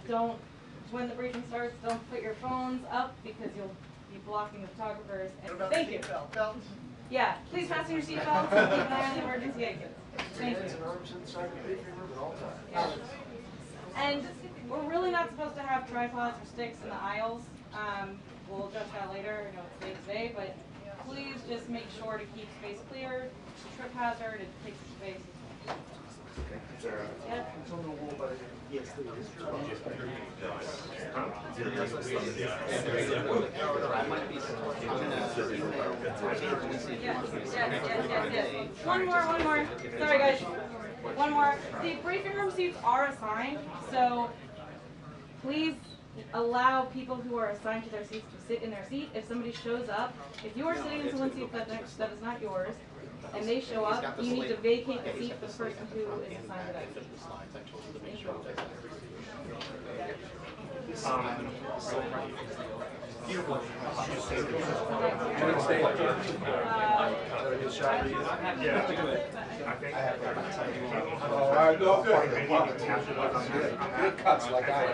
don't, when the briefing starts, don't put your phones up because you'll be blocking the photographers. And thank you. Yeah, please fasten your seatbelts and keep an eye on the emergency exits. Thank you. Yeah. And we're really not supposed to have tripods or sticks in the aisles. We'll address that later. I know it's late today, but please just make sure to keep space clear. It's a trip hazard. It takes space. Yeah. Yes, One more. Sorry, guys. One more. The briefing room seats are assigned, so please allow people who are assigned to their seats to sit in their seat. If somebody shows up, if you are sitting in someone's seat that is not yours, and they show up, you need to vacate the seat for the person who is assigned to that seat. Thank you. Good cuts like I do.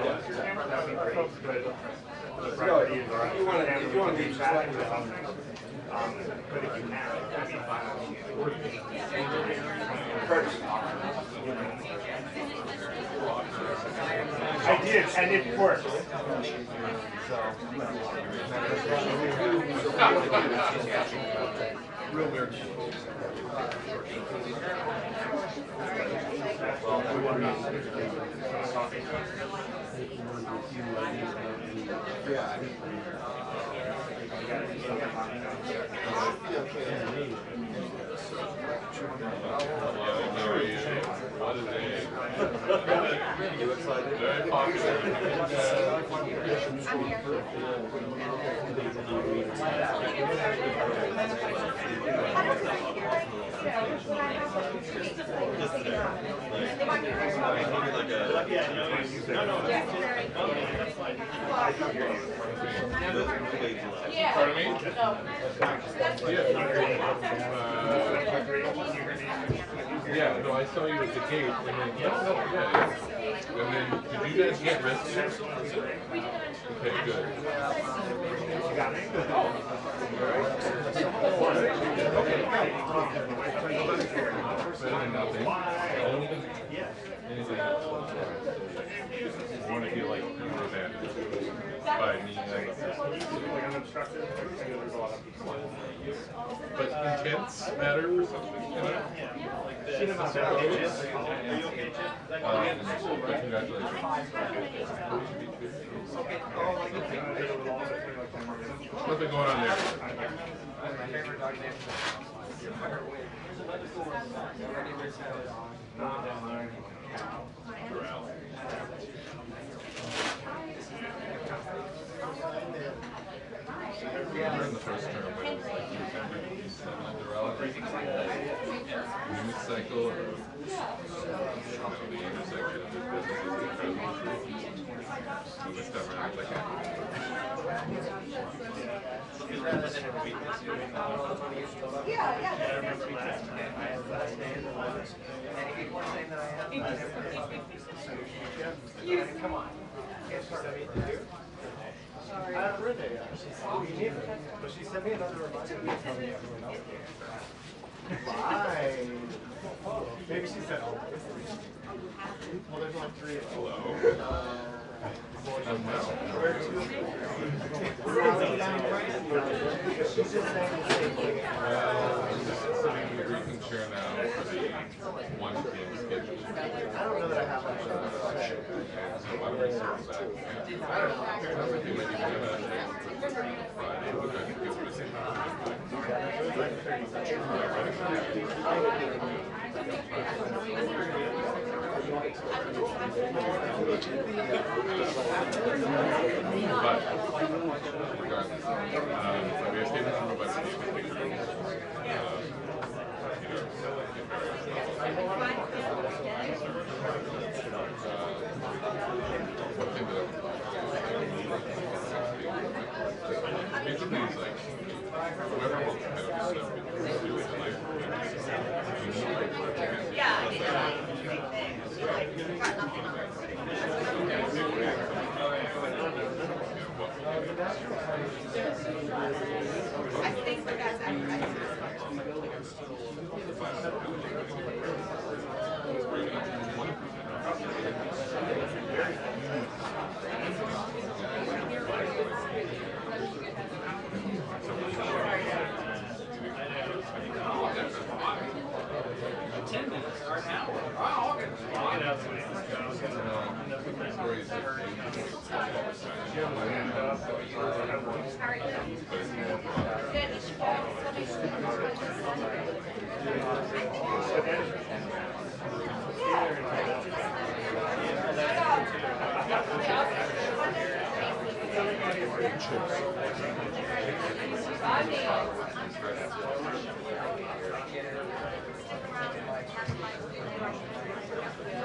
No, if you want to be just like but if you I did, and it worked. Real weird. You excited? Very popular. I'm here. Pardon me? Yeah, no, I saw you at the gate, and then, yeah. And then, did you guys get messages? Okay, good. You got me? Better than nothing. Anything else? I want to feel like you were bad by me. But intents matter or something, you know? But congratulations. What's been going on there? During the first term, but it was like news cycle or the intersection of the businesses and so this time around, like Come on. I haven't read it yet. Me neither. But she sent me another reminder. Why? Maybe she said, oh. Well, there's only 3 of them. hello. She's just saying the same thing. Sitting in the briefing chair now for the 1 p.m. schedule. I don't know that I have much of Okay, so why don't we circle back? I don't know. It sounds like they might even have a Friday, but I think it was the but regardless, we have statements from about the one thing that I would basically is like whoever will kind of do it in life. Yeah, I did.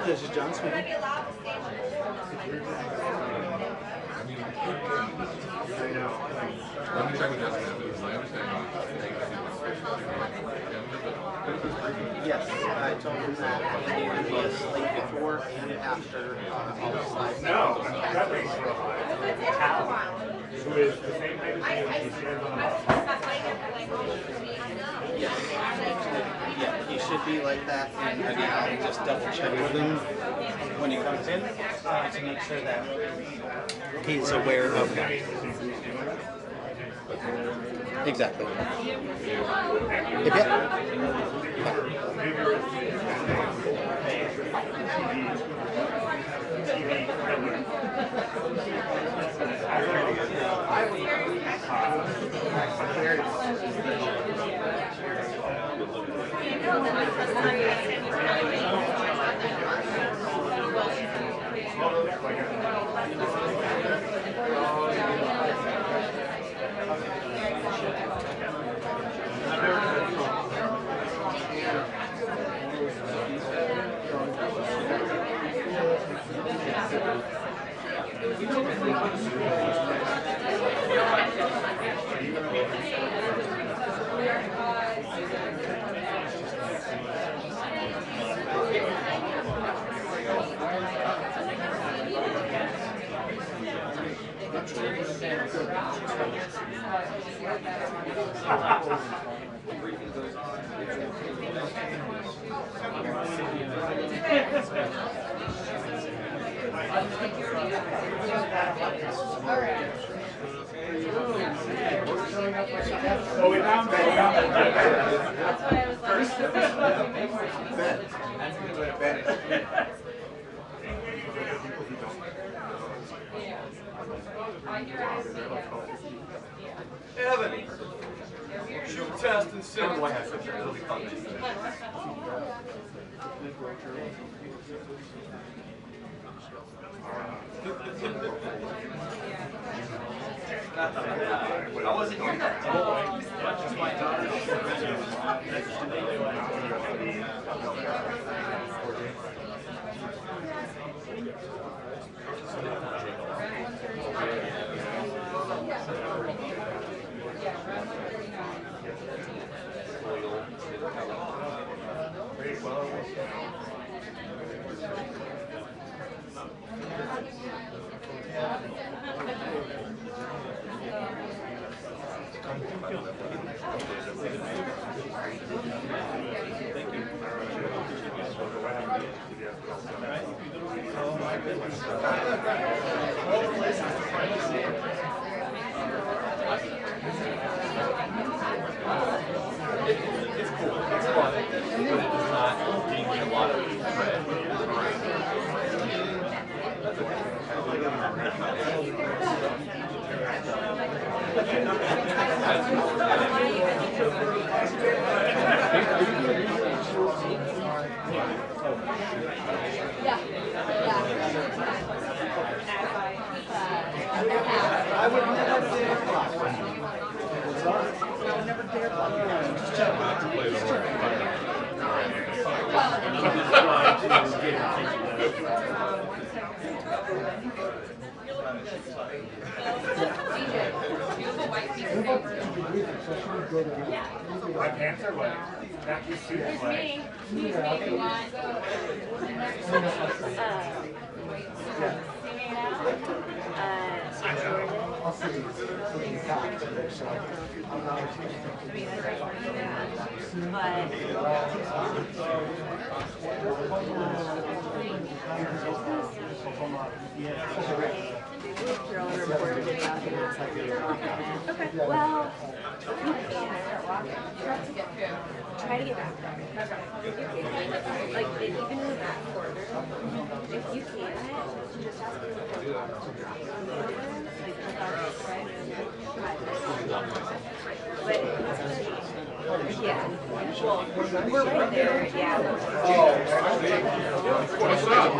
This is John Smith. I mean, let me check with Jessica, but it's my understanding Yes, I told him that he needed to be asleep before and after all the slides. No, that makes real high. Who is the same height as you, he stands on a Yes. Yeah, he should be like that. And again, I'll just double check with him when he comes in to make sure that he's aware of that. Exactly. Oh, we found that. That's why I was like, Evan, shoot test and sing. It'll be fun. I wasn't here that time. Just my daughter. It's cool. It's fun. But it does not give me a lot of credit. I would never dare block. I would never dare block. Just check. My pants are wet. That suit is wet. Okay. Well, try to get back. Like even in the back corner, if you can't, just ask me to drop But yeah, well, we're right there. Yeah. What's up?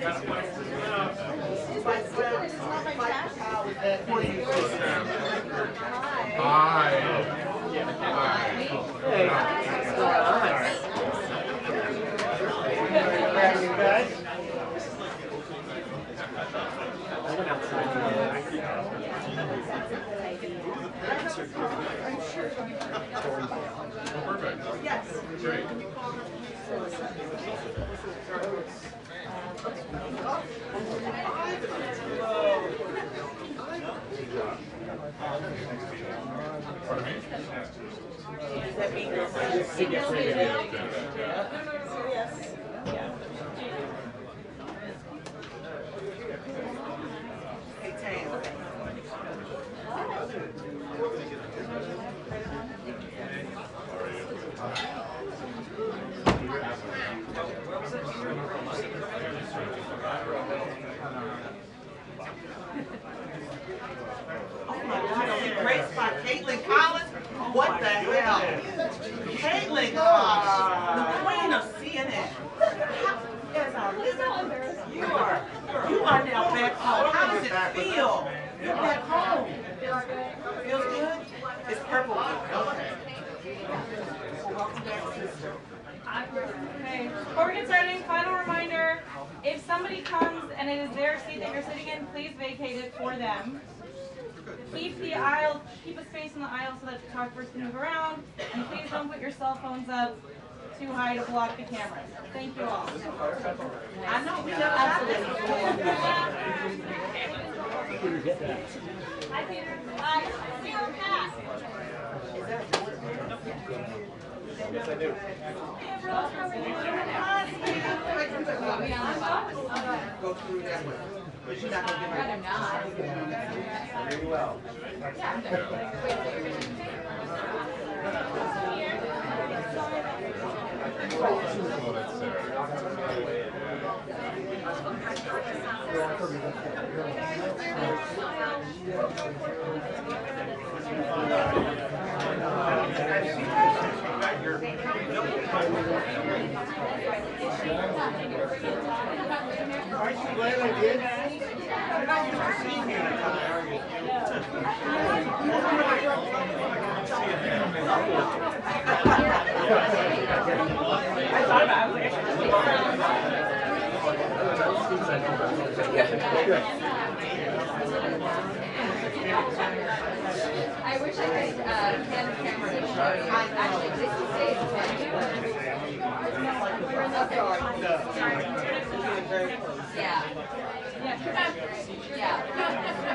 Gotta fight through it. Gotta fight through Hi. Hey, what's going on? You guys? I went outside. Perfect. Yes. Great. Pardon me? Graced by Caitlin Collins? What the hell? Caitlin Collins, the queen of CNN. As our listener, you are now back home. How does it feel? You're back home. Feels good? It's purple. Okay. Welcome back, sister. Okay, before we get started, final reminder, if somebody comes and it is their seat that you're sitting in, please vacate it for them. Keep the aisle, keep a space in the aisle so that photographers can move around, and please don't put your cell phones up too high to block the cameras. Thank you all. I know we never got this before. Hi, Peter. Peter Pat. Yes, I do. Go through that way. But you're not going to get Very well. Oh, that's Sarah. Aren't you glad I did? You're not used to seeing me in a couple areas. I thought about it. I wish I could get a camera to show you. Actually, did you say it's 10? Yeah. Yeah. Right. It's back, JJ.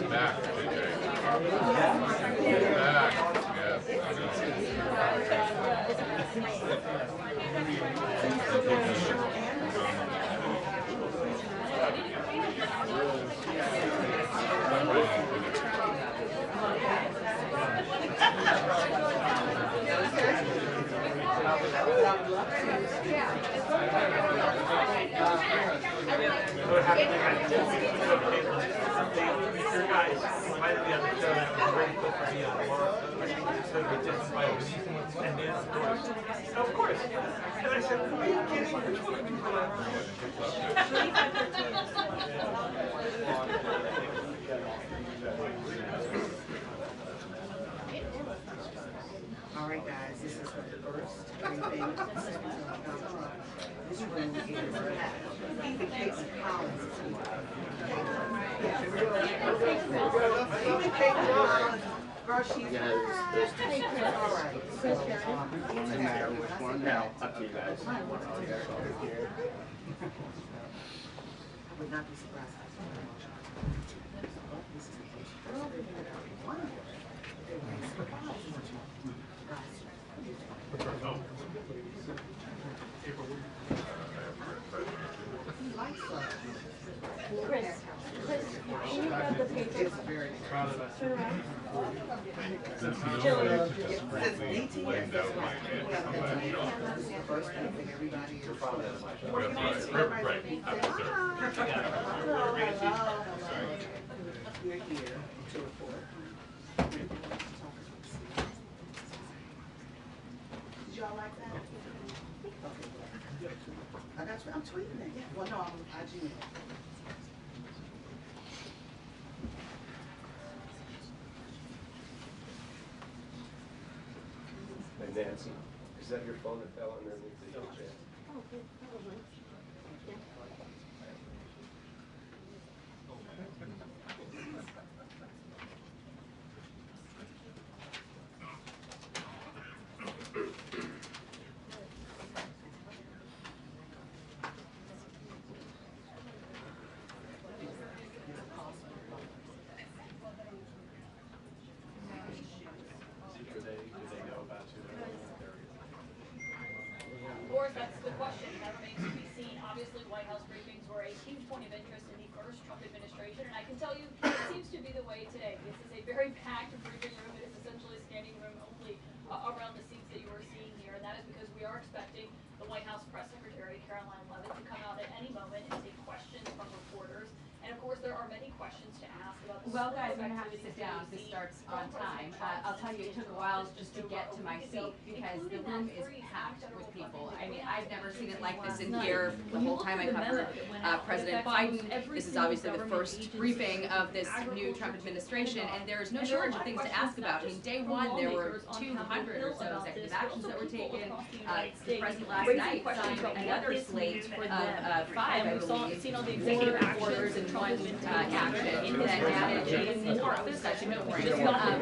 Back. Yes. Of course. And I said, are you kidding? There's 20 people out All right, guys, this is the first briefing. This room is even Casey Collins. Even Casey Collins. Girl, she's all right. No matter which one. No, up to you guys. I would not be surprised. This is the case. One. Chris, can you grab the paper? It's very Turn around. Since no Jillian. way to just briefly blamed out my head on that shot. first thing everybody is. Right. We're here to report. Did y'all like that? Okay. I got you. I'm tweeting it. Yeah. Well, no, I'm IGing it. And Nancy, is that your phone that fell underneath the chair? Oh, good, probably. Yeah. Of course, that's the question. That remains to be seen. Obviously, White House briefings were a huge point of interest in the first Trump administration, and I can tell you it seems to be the way today. This is a very packed briefing room. It is essentially a standing room only around the seats that you are seeing here, and that is because we are expecting the White House Press Secretary, Karoline Leavitt, to come out at any moment and take questions from reporters. And of course, there are many questions to ask about the Well, guys, I'm gonna have to sit down. This starts on time. I'll tell you, it took a while just to get to my seat because the room is packed with people. I mean, I've never seen it like this in here the whole time I covered President Biden. This is obviously the first briefing of this new Trump administration, and there's no shortage of things to ask about. I mean, day one, there were 200 or so executive actions that were taken. The president last night signed another slate of 5, I believe, seen all the executive orders and one action that added even more discussion.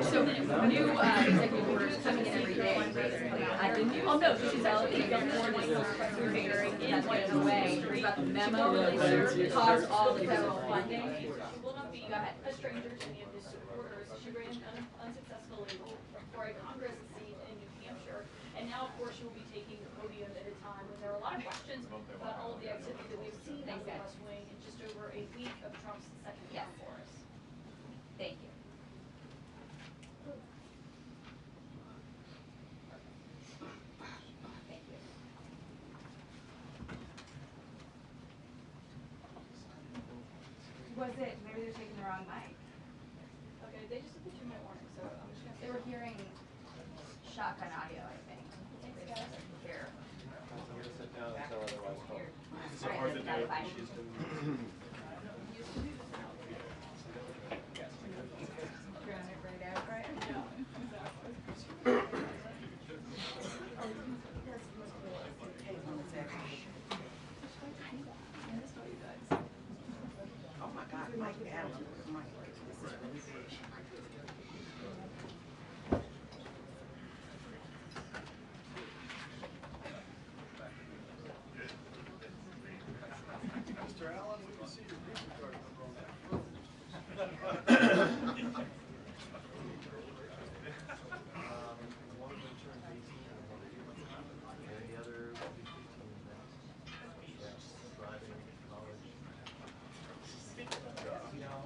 So new executive orders coming in every day, basically. The new executive order that's getting away about the memo that caused all the federal funding. She will not be a stranger to any of his supporters. She ran unsuccessfully for a Congress seat in New Hampshire, and now, of course, she will be taking the podium at a time when there are a lot of questions about all of the activity that we've seen on the West Wing in just over a week of Trump's second term for us. Thank you. Thank you. Was it, maybe they're taking the wrong mic. Okay, they just did the 2-minute warning, so I'm just gonna They were hearing shotgun audio, I think. Thanks, guys. Here. Sit down until otherwise called. Is it hard to do it when she's doing Throwing it right out, right? Oh my God, Mike Adams. Mike, this is really good. Mr. Allen, we can see your music card number on that. One of them turned 18 and the other will be 15 next. Yes, driving, college. You know.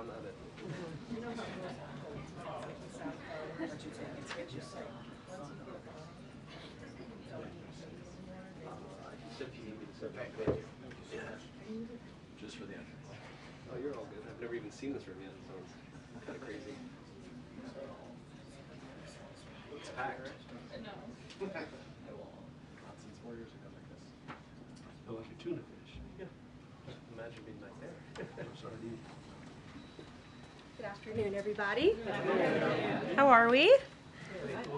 I'm not it. If you need me to set back there. Yeah. Just for the entrance. Oh, you're all good. I've never even seen this room yet, so it's kind of crazy. It's packed. No. Not since 4 years ago like this. Feel like a tuna fish. Yeah. Imagine being like there. Good afternoon, everybody. How are we?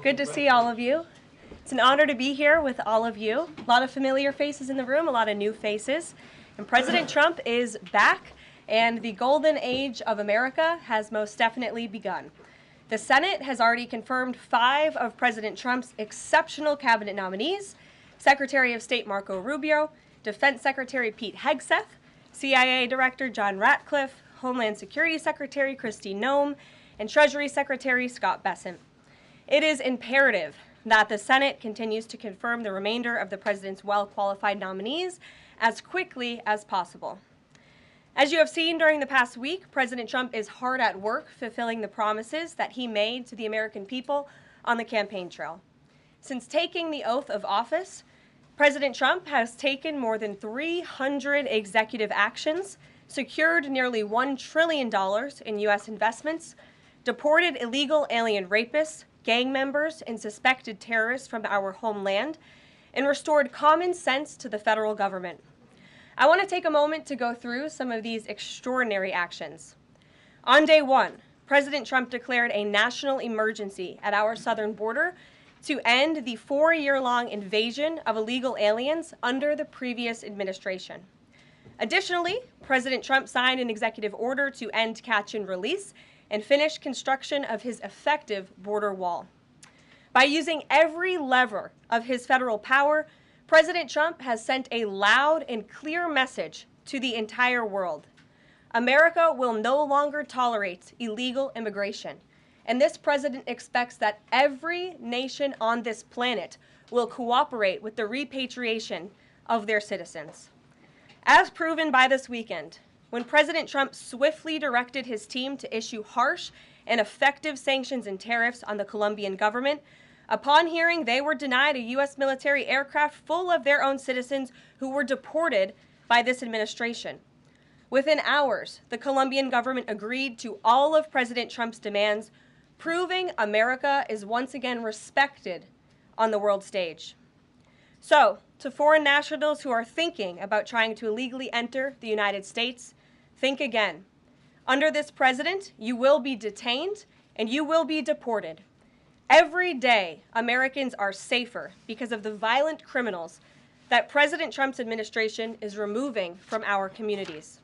Good to see all of you. It's an honor to be here with all of you. A lot of familiar faces in the room, a lot of new faces. And President Trump is back, and the golden age of America has most definitely begun. The Senate has already confirmed 5 of President Trump's exceptional cabinet nominees: Secretary of State Marco Rubio, Defense Secretary Pete Hegseth, CIA Director John Ratcliffe, Homeland Security Secretary Kristi Noem, and Treasury Secretary Scott Bessent. It is imperative that the Senate continues to confirm the remainder of the president's well-qualified nominees as quickly as possible. As you have seen during the past week, President Trump is hard at work fulfilling the promises that he made to the American people on the campaign trail. Since taking the oath of office, President Trump has taken more than 300 executive actions, secured nearly $1 trillion in U.S. investments, deported illegal alien rapists, gang members, and suspected terrorists from our homeland, and restored common sense to the federal government. I want to take a moment to go through some of these extraordinary actions. On day 1, President Trump declared a national emergency at our southern border to end the 4-year-long invasion of illegal aliens under the previous administration. Additionally, President Trump signed an executive order to end catch and release and finish construction of his effective border wall. By using every lever of his federal power, President Trump has sent a loud and clear message to the entire world. America will no longer tolerate illegal immigration, and this president expects that every nation on this planet will cooperate with the repatriation of their citizens. As proven by this weekend, when President Trump swiftly directed his team to issue harsh and effective sanctions and tariffs on the Colombian government, upon hearing they were denied a U.S. military aircraft full of their own citizens who were deported by this administration. Within hours, the Colombian government agreed to all of President Trump's demands, proving America is once again respected on the world stage. So, to foreign nationals who are thinking about trying to illegally enter the United States, think again. Under this president, you will be detained and you will be deported. Every day, Americans are safer because of the violent criminals that President Trump's administration is removing from our communities.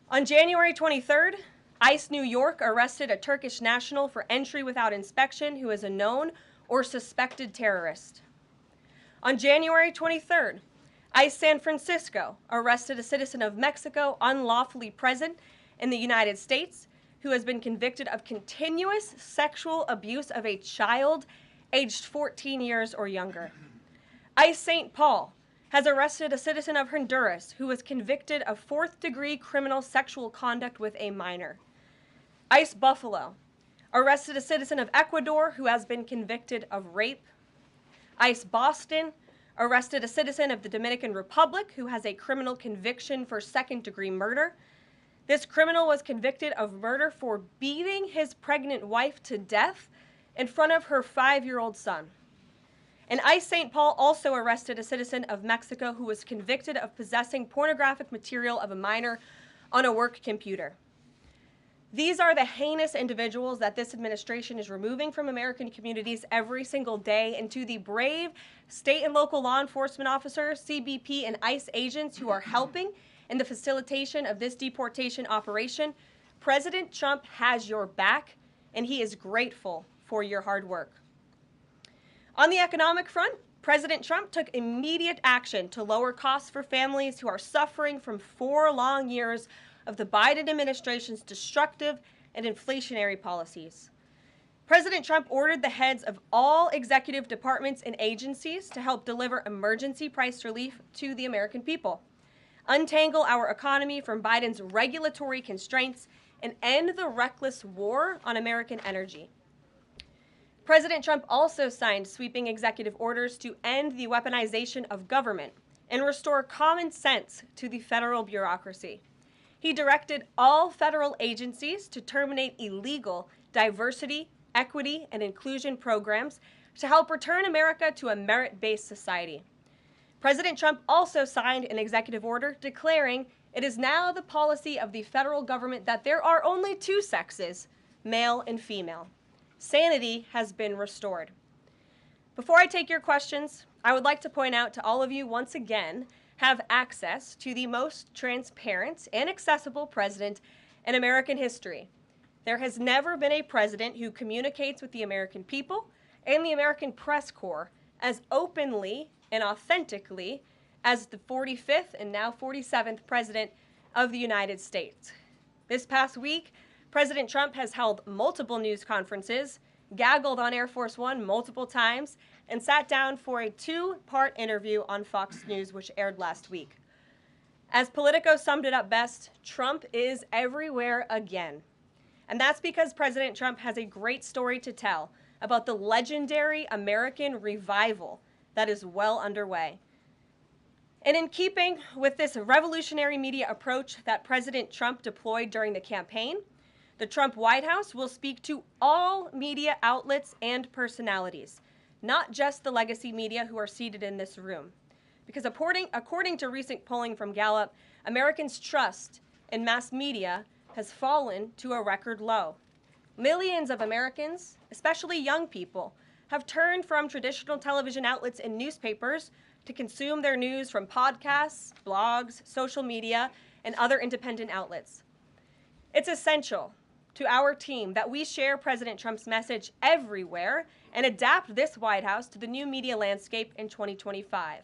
On January 23rd, ICE New York arrested a Turkish national for entry without inspection who is a known or suspected terrorist. On January 23rd, ICE San Francisco arrested a citizen of Mexico unlawfully present in the United States who has been convicted of continuous sexual abuse of a child aged 14 years or younger. ICE St. Paul has arrested a citizen of Honduras who was convicted of 4th-degree criminal sexual conduct with a minor. ICE Buffalo arrested a citizen of Ecuador who has been convicted of rape. ICE Boston arrested a citizen of the Dominican Republic who has a criminal conviction for 2nd-degree murder. This criminal was convicted of murder for beating his pregnant wife to death in front of her 5-year-old son. And ICE St. Paul also arrested a citizen of Mexico who was convicted of possessing pornographic material of a minor on a work computer. These are the heinous individuals that this administration is removing from American communities every single day, and to the brave state and local law enforcement officers, CBP, and ICE agents who are helping in the facilitation of this deportation operation, President Trump has your back, and he is grateful for your hard work. On the economic front, President Trump took immediate action to lower costs for families who are suffering from 4 long years of the Biden administration's destructive and inflationary policies. President Trump ordered the heads of all executive departments and agencies to help deliver emergency price relief to the American people, untangle our economy from Biden's regulatory constraints, and end the reckless war on American energy. President Trump also signed sweeping executive orders to end the weaponization of government and restore common sense to the federal bureaucracy. He directed all federal agencies to terminate illegal diversity, equity, and inclusion programs to help return America to a merit-based society. President Trump also signed an executive order declaring it is now the policy of the federal government that there are only two sexes, male and female. Sanity has been restored. Before I take your questions, I would like to point out to all of you once again have access to the most transparent and accessible president in American history. There has never been a president who communicates with the American people and the American press corps as openly and authentically as the 45th and now 47th president of the United States. This past week, President Trump has held multiple news conferences, gaggled on Air Force One multiple times, and sat down for a two-part interview on Fox News, which aired last week. As Politico summed it up best, Trump is everywhere again. And that's because President Trump has a great story to tell about the legendary American revival that is well underway. And in keeping with this revolutionary media approach that President Trump deployed during the campaign, the Trump White House will speak to all media outlets and personalities, not just the legacy media who are seated in this room. Because according to recent polling from Gallup, Americans' trust in mass media has fallen to a record low. Millions of Americans, especially young people, have turned from traditional television outlets and newspapers to consume their news from podcasts, blogs, social media, and other independent outlets. It's essential to our team that we share President Trump's message everywhere and adapt this White House to the new media landscape in 2025.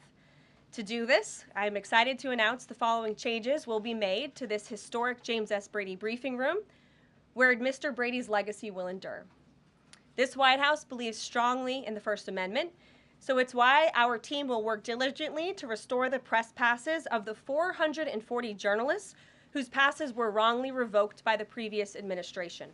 To do this, I'm excited to announce the following changes will be made to this historic James S. Brady briefing room, where Mr. Brady's legacy will endure. This White House believes strongly in the First Amendment, so it's why our team will work diligently to restore the press passes of the 440 journalists whose passes were wrongly revoked by the previous administration.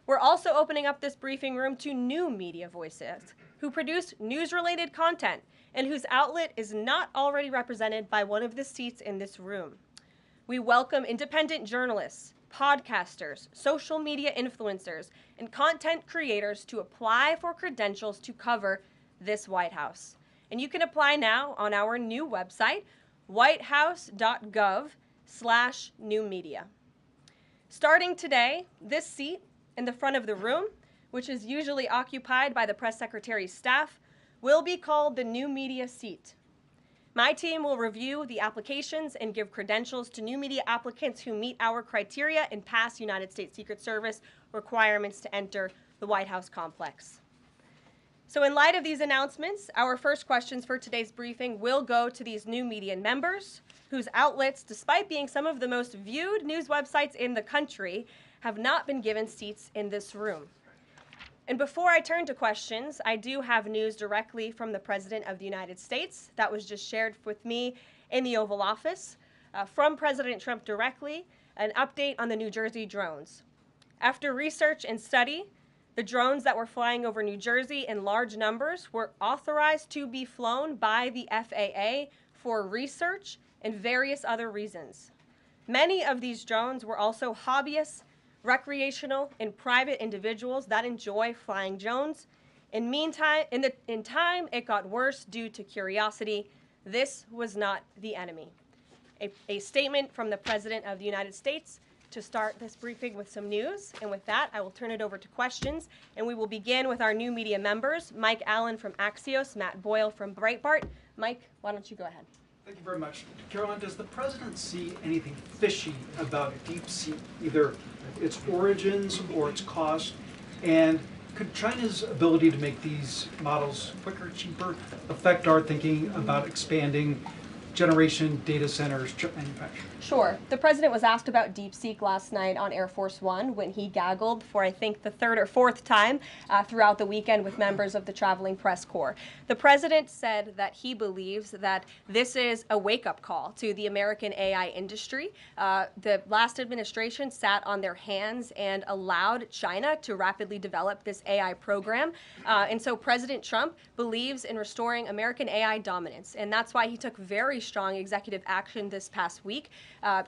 We're also opening up this briefing room to new media voices who produce news-related content and whose outlet is not already represented by one of the seats in this room. We welcome independent journalists, podcasters, social media influencers, and content creators to apply for credentials to cover this White House. And you can apply now on our new website, whitehouse.gov/new media. Starting today, this seat in the front of the room, which is usually occupied by the press secretary's staff, will be called the new media seat. My team will review the applications and give credentials to new media applicants who meet our criteria and pass United States Secret Service requirements to enter the White House complex. So in light of these announcements, our first questions for today's briefing will go to these new media members whose outlets, despite being some of the most viewed news websites in the country, have not been given seats in this room. And before I turn to questions, I do have news directly from the President of the United States that was just shared with me in the Oval Office from President Trump directly, an update on the New Jersey drones. After research and study, the drones that were flying over New Jersey in large numbers were authorized to be flown by the FAA for research and various other reasons. Many of these drones were also hobbyists, recreational, and private individuals that enjoy flying drones. In time, it got worse due to curiosity. This was not the enemy. A statement from the President of the United States to start this briefing with some news. And with that, I will turn it over to questions. And we will begin with our new media members, Mike Allen from Axios, Matt Boyle from Breitbart. Mike, why don't you go ahead? Thank you very much. Karoline, does the President see anything fishy about DeepSeek, either its origins or its cost? And could China's ability to make these models quicker, cheaper, affect our thinking about expanding generation data centers, chip manufacturing? Sure. The president was asked about DeepSeek last night on Air Force One when he gaggled for, I think, the third or fourth time throughout the weekend with members of the traveling press corps. The president said that he believes that this is a wake-up call to the American AI industry. The last administration sat on their hands and allowed China to rapidly develop this AI program. And so President Trump believes in restoring American AI dominance. And that's why he took very strong executive action this past week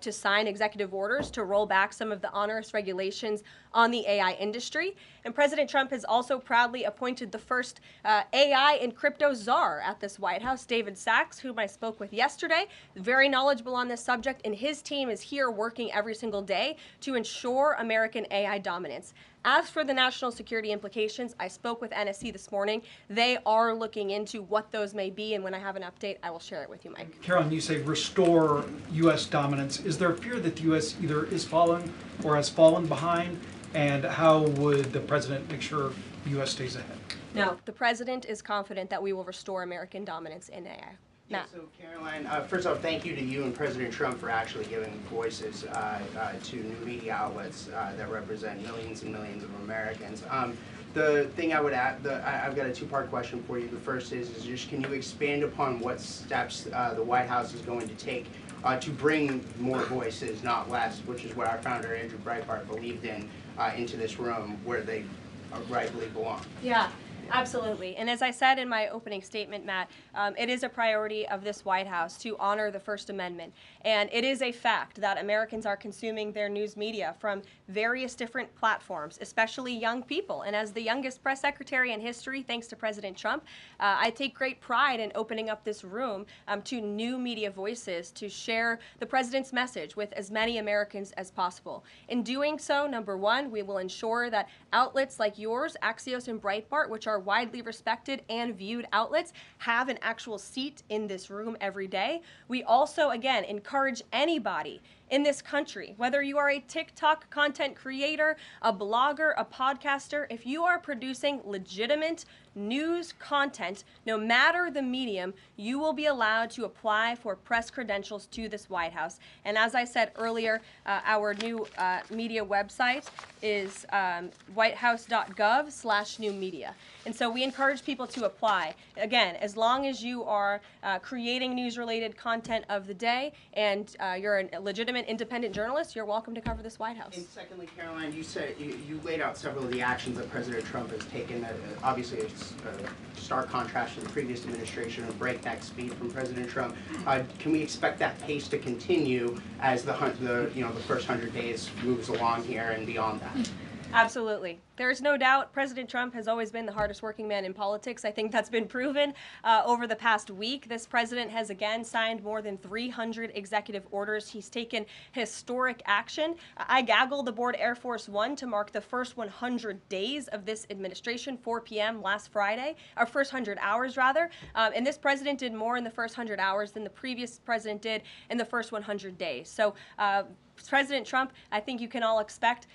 to sign executive orders to roll back some of the onerous regulations on the AI industry. And President Trump has also proudly appointed the first AI and crypto czar at this White House, David Sachs, whom I spoke with yesterday, very knowledgeable on this subject, and his team is here working every single day to ensure American AI dominance. As for the national security implications, I spoke with NSC this morning. They are looking into what those may be, and when I have an update, I will share it with you, Mike. Caroline, you say restore U.S. dominance. Is there a fear that the U.S. either is falling or has fallen behind? And how would the president make sure the U.S. stays ahead? No, the president is confident that we will restore American dominance in AI. Yeah, so Caroline, first off, thank you to you and President Trump for actually giving voices to new media outlets that represent millions and millions of Americans. The thing I would add, I've got a two-part question for you. The first is just can you expand upon what steps the White House is going to take to bring more voices, not less, which is what our founder Andrew Breitbart believed in, into this room where they rightfully belong. Yeah. Absolutely. And as I said in my opening statement, Matt, it is a priority of this White House to honor the First Amendment. And it is a fact that Americans are consuming their news media from various different platforms, especially young people. And as the youngest press secretary in history, thanks to President Trump, I take great pride in opening up this room to new media voices to share the president's message with as many Americans as possible. In doing so, number one, we will ensure that outlets like yours, Axios and Breitbart, which are widely respected and viewed outlets, have an actual seat in this room every day. We also, again, encourage anybody in this country, whether you are a TikTok content creator, a blogger, a podcaster, if you are producing legitimate news content, no matter the medium, you will be allowed to apply for press credentials to this White House. And as I said earlier, our new media website is whitehouse.gov/new media. And so we encourage people to apply. Again, as long as you are creating news-related content of the day and you're a legitimate independent journalist, you're welcome to cover this White House. And secondly, Caroline, you said you laid out several of the actions that President Trump has taken. That obviously it's a stark contrast to the previous administration, a breakneck speed from President Trump. Can we expect that pace to continue as the first 100 days moves along here and beyond that? Absolutely. There's no doubt President Trump has always been the hardest working man in politics. I think that's been proven over the past week. This president has again signed more than 300 executive orders. He's taken historic action. I gaggled aboard Air Force One to mark the first 100 days of this administration, 4 p.m. last Friday, or first 100 hours rather. And this president did more in the first 100 hours than the previous president did in the first 100 days. So President Trump, I think you can all expect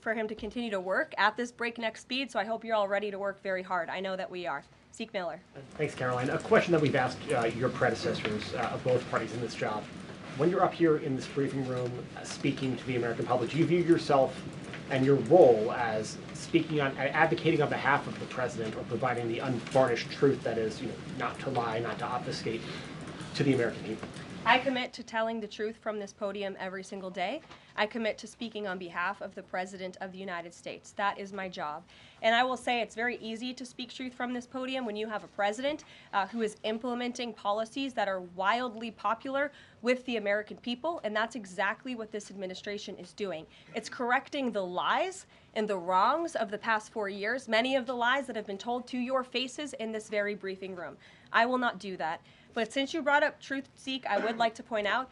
for him to continue to work at this breakneck speed, so I hope you're all ready to work very hard. I know that we are. Zeke Miller. Thanks, Caroline. A question that we've asked your predecessors of both parties in this job. When you're up here in this briefing room speaking to the American public, do you view yourself and your role as speaking on, advocating on behalf of the president or providing the unvarnished truth that is, not to lie, not to obfuscate to the American people? I commit to telling the truth from this podium every single day. I commit to speaking on behalf of the President of the United States. That is my job. And I will say it's very easy to speak truth from this podium when you have a president who is implementing policies that are wildly popular with the American people, and that's exactly what this administration is doing. It's correcting the lies and the wrongs of the past 4 years, many of the lies that have been told to your faces in this very briefing room. I will not do that. But since you brought up truth, Zeke, I would like to point out,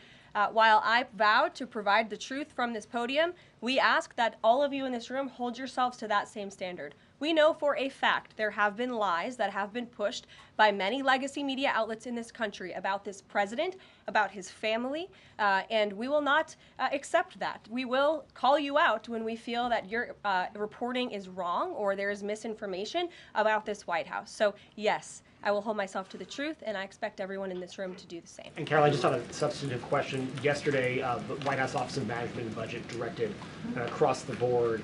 while I vowed to provide the truth from this podium, we ask that all of you in this room hold yourselves to that same standard. We know for a fact there have been lies that have been pushed by many legacy media outlets in this country about this president, about his family, and we will not accept that. We will call you out when we feel that your reporting is wrong or there is misinformation about this White House. So yes, I will hold myself to the truth, and I expect everyone in this room to do the same. And Caroline, just on a substantive question, yesterday the White House Office of Management and Budget directed across the board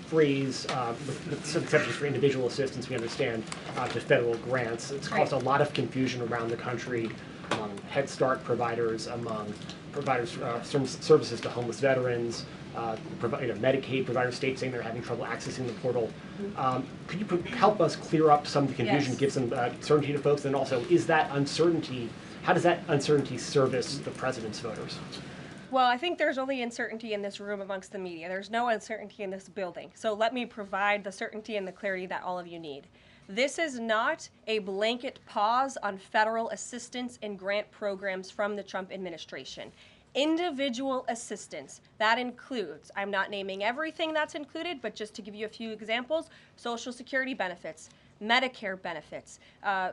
freeze, with some exceptions for individual assistance, we understand, to federal grants. It's caused a lot of confusion around the country among Head Start providers, among providers services to homeless veterans, Medicaid providers, states saying they're having trouble accessing the portal. Could you help us clear up some of the confusion, give some certainty to folks, and also is that uncertainty, how does that uncertainty service the president's voters? Well, I think there's only uncertainty in this room amongst the media. There's no uncertainty in this building. So let me provide the certainty and the clarity that all of you need. This is not a blanket pause on federal assistance and grant programs from the Trump administration. Individual assistance, that includes, I'm not naming everything that's included, but just to give you a few examples, Social Security benefits, Medicare benefits,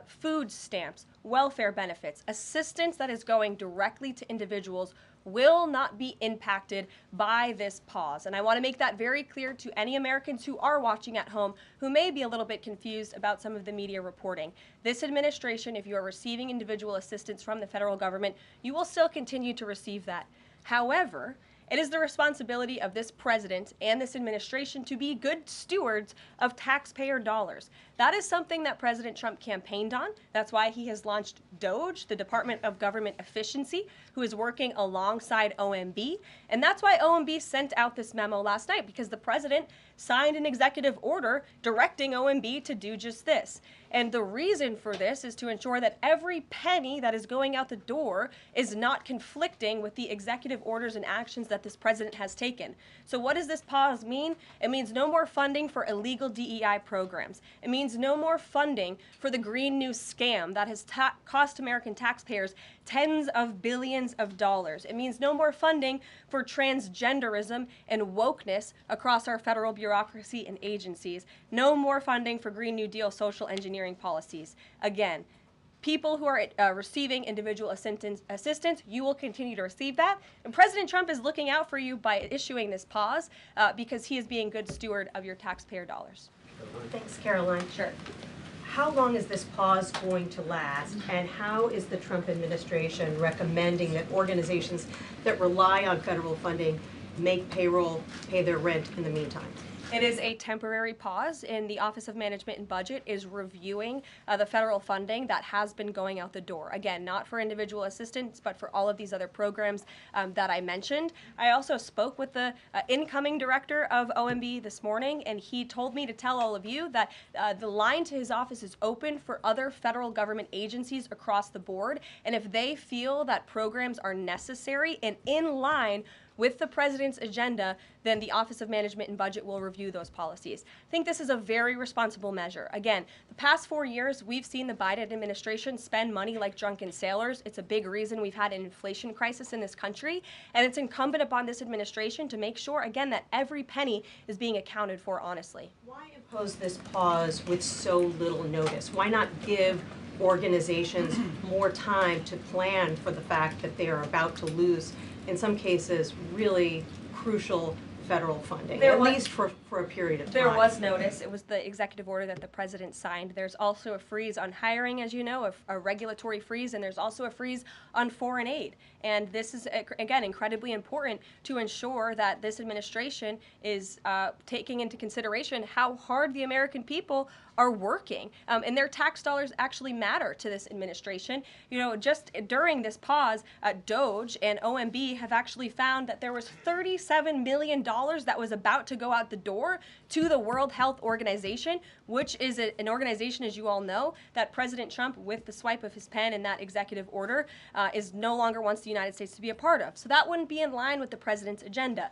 food stamps, welfare benefits, assistance that is going directly to individuals will not be impacted by this pause. And I want to make that very clear to any Americans who are watching at home who may be a little bit confused about some of the media reporting. This administration, if you are receiving individual assistance from the federal government, you will still continue to receive that. However, it is the responsibility of this president and this administration to be good stewards of taxpayer dollars. That is something that President Trump campaigned on. That's why he has launched DOGE, the Department of Government Efficiency, who is working alongside OMB. And that's why OMB sent out this memo last night, because the president signed an executive order directing OMB to do just this. And the reason for this is to ensure that every penny that is going out the door is not conflicting with the executive orders and actions that this president has taken. So what does this pause mean? It means no more funding for illegal DEI programs. It means no more funding for the Green New scam that has cost American taxpayers tens of billions of dollars. It means no more funding for transgenderism and wokeness across our federal bureaucracy and agencies. No more funding for Green New Deal social engineering policies. Again, people who are receiving individual assistance, you will continue to receive that. And President Trump is looking out for you by issuing this pause because he is being good steward of your taxpayer dollars. Thanks, Caroline. Sure. How long is this pause going to last, and how is the Trump administration recommending that organizations that rely on federal funding make payroll, pay their rent in the meantime? It is a temporary pause, and the Office of Management and Budget is reviewing the federal funding that has been going out the door. Again, not for individual assistance, but for all of these other programs that I mentioned. I also spoke with the incoming director of OMB this morning, and he told me to tell all of you that the line to his office is open for other federal government agencies across the board, and if they feel that programs are necessary and in line with the president's agenda, then the Office of Management and Budget will review those policies. I think this is a very responsible measure. Again, the past 4 years, we've seen the Biden administration spend money like drunken sailors. It's a big reason we've had an inflation crisis in this country, and it's incumbent upon this administration to make sure, again, that every penny is being accounted for honestly. Why impose this pause with so little notice? Why not give organizations more time to plan for the fact that they are about to lose, in some cases, really crucial federal funding, at least for a period of time? There was notice. It was the executive order that the president signed. There's also a freeze on hiring, as you know, a regulatory freeze, and there's also a freeze on foreign aid. And this is, again, incredibly important to ensure that this administration is taking into consideration how hard the American people are working. And their tax dollars actually matter to this administration. You know, just during this pause, DOGE and OMB have actually found that there was $37 million that was about to go out the door to the World Health Organization, which is an organization, as you all know, that President Trump, with the swipe of his pen in that executive order, is no longer wants the United States to be a part of. So that wouldn't be in line with the president's agenda.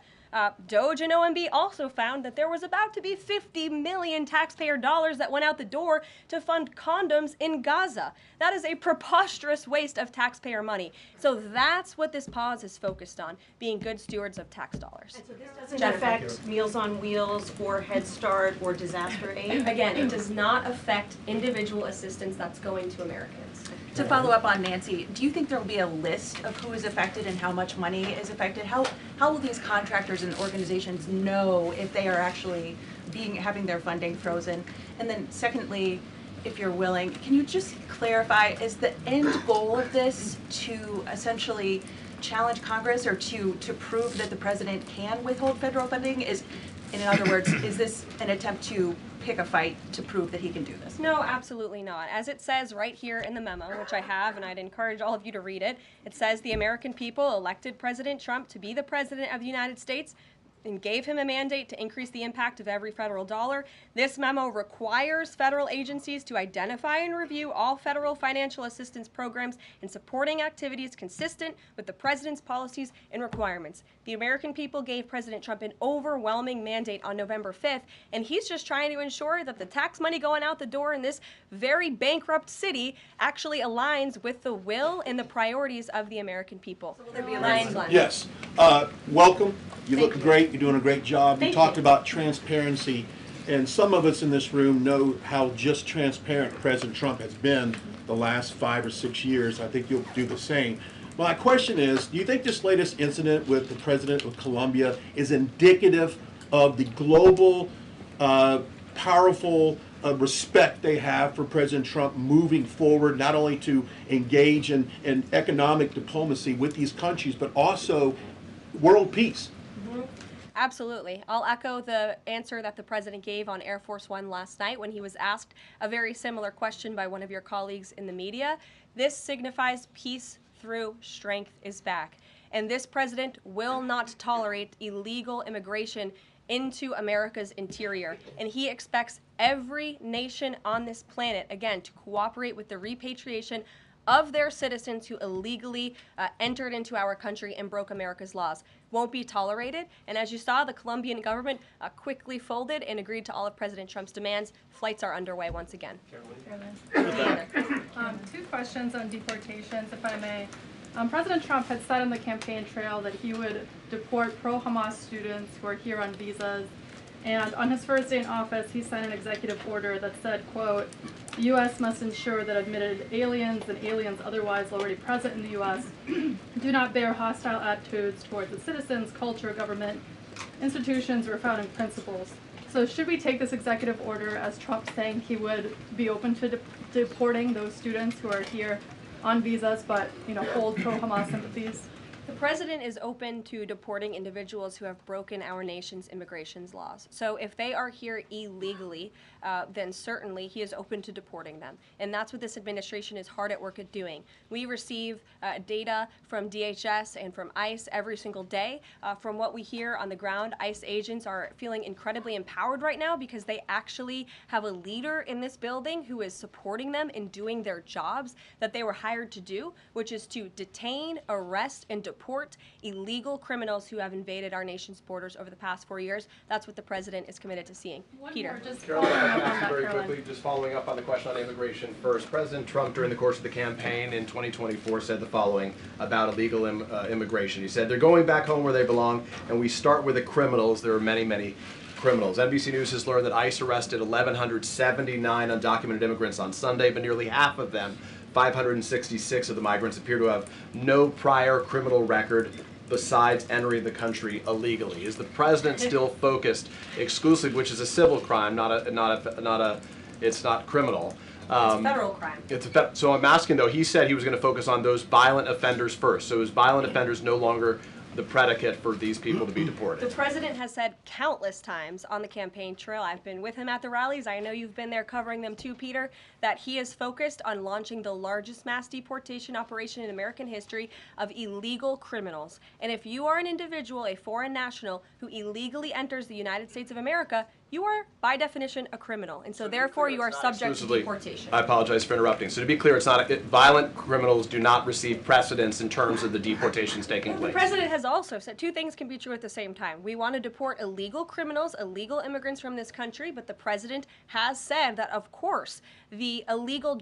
DOGE and OMB also found that there was about to be 50 million taxpayer dollars that went out the door to fund condoms in Gaza. That is a preposterous waste of taxpayer money. So that's what this pause is focused on, being good stewards of tax dollars. And so this doesn't affect Meals on Wheels or Head Start or disaster aid? Again, it does not affect individual assistance that's going to Americans. To follow up on Nancy, do you think there will be a list of who is affected and how much money is affected? How will these contractors and organizations know if they are actually having their funding frozen? And then secondly, if you're willing, can you just clarify, is the end goal of this to essentially challenge Congress or to prove that the president can withhold federal funding? In other words, is this an attempt to pick a fight to prove that he can do this? No, absolutely not. As it says right here in the memo, which I have, and I'd encourage all of you to read it, it says the American people elected President Trump to be the President of the United States and gave him a mandate to increase the impact of every federal dollar. This memo requires federal agencies to identify and review all federal financial assistance programs and supporting activities consistent with the president's policies and requirements. The American people gave President Trump an overwhelming mandate on November 5th, and he's just trying to ensure that the tax money going out the door in this very bankrupt city actually aligns with the will and the priorities of the American people. So will there be a line? Yes. Welcome. You look great. You're doing a great job. You talked about transparency, and some of us in this room know how just transparent President Trump has been the last 5 or 6 years. I think you'll do the same. My question is, do you think this latest incident with the president of Colombia is indicative of the global, powerful respect they have for President Trump moving forward, not only to engage in economic diplomacy with these countries, but also world peace? Absolutely. I'll echo the answer that the president gave on Air Force One last night when he was asked a very similar question by one of your colleagues in the media. This signifies peace through strength is back. And this president will not tolerate illegal immigration into America's interior. And he expects every nation on this planet, again, to cooperate with the repatriation of their citizens who illegally entered into our country and broke America's laws. Won't be tolerated. And as you saw, the Colombian government quickly folded and agreed to all of President Trump's demands. Flights are underway once again. Two questions on deportations, if I may. President Trump had said on the campaign trail that he would deport pro-Hamas students who are here on visas. And on his first day in office, he signed an executive order that said, quote, the U.S. must ensure that admitted aliens and aliens otherwise already present in the U.S. do not bear hostile attitudes towards its citizens, culture, government, institutions, or founding principles. So should we take this executive order as Trump saying he would be open to deporting those students who are here on visas but, hold pro-Hamas sympathies? The president is open to deporting individuals who have broken our nation's immigration laws. So if they are here illegally, then certainly he is open to deporting them. And that's what this administration is hard at work at doing. We receive data from DHS and from ICE every single day. From what we hear on the ground, ICE agents are feeling incredibly empowered right now because they actually have a leader in this building who is supporting them in doing their jobs that they were hired to do, which is to detain, arrest, and deport illegal criminals who have invaded our nation's borders over the past 4 years. That's what the president is committed to seeing. Peter. Very quickly, just following up on the question on immigration first. President Trump, during the course of the campaign in 2024, said the following about illegal immigration. He said, they're going back home where they belong, and we start with the criminals. There are many, many criminals. NBC News has learned that ICE arrested 1,179 undocumented immigrants on Sunday, but nearly half of them, 566 of the migrants, appear to have no prior criminal record besides entering the country illegally. Is the president still focused exclusively, which is a civil crime, it's not criminal? It's a federal crime. So I'm asking though, he said he was going to focus on those violent offenders first. So is violent offenders no longer the predicate for these people to be deported? The president has said countless times on the campaign trail, I've been with him at the rallies, I know you've been there covering them too, Peter, that he is focused on launching the largest mass deportation operation in American history of illegal criminals. And if you are an individual, a foreign national, who illegally enters the United States of America, you are, by definition, a criminal. And so therefore, you are subject to deportation. I apologize for interrupting. So to be clear, it's not violent criminals do not receive precedence in terms of the deportations taking place. The president has also said two things can be true at the same time. We want to deport illegal criminals, illegal immigrants from this country, but the president has said that, of course, the illegal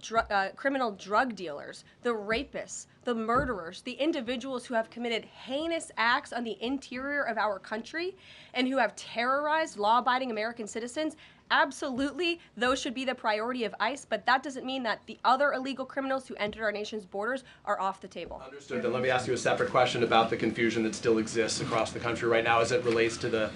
criminal drug dealers, the rapists, the murderers, the individuals who have committed heinous acts on the interior of our country and who have terrorized law-abiding American citizens Absolutely, those should be the priority of ICE, but that doesn't mean that the other illegal criminals who entered our nation's borders are off the table. Understood. Then let me ask you a separate question about the confusion that still exists across the country right now as it relates to the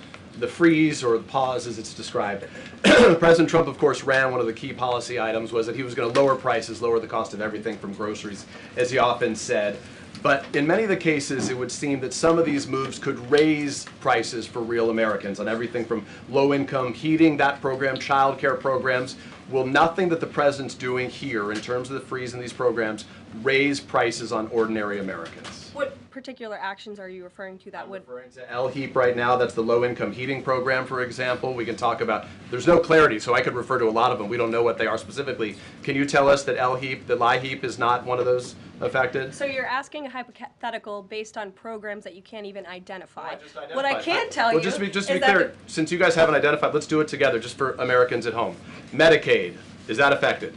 freeze or the pause as it's described. President Trump, of course, ran one of the key policy items was that he was going to lower prices, lower the cost of everything from groceries, as he often said. But in many of the cases, it would seem that some of these moves could raise prices for real Americans on everything from low-income heating, that program, child care programs. Will nothing that the president's doing here in terms of the freeze in these programs raise prices on ordinary Americans? What particular actions are you referring to that would? Referring to LHEAP right now, that's the low-income heating program, for example. We can talk about, there's no clarity, so I could refer to a lot of them. We don't know what they are specifically. Can you tell us that LHEAP is not one of those affected? So you're asking a hypothetical based on programs that you can't even identify. No, what I can tell you just to be is clear, since you guys haven't identified, let's do it together just for Americans at home. Medicaid, is that affected?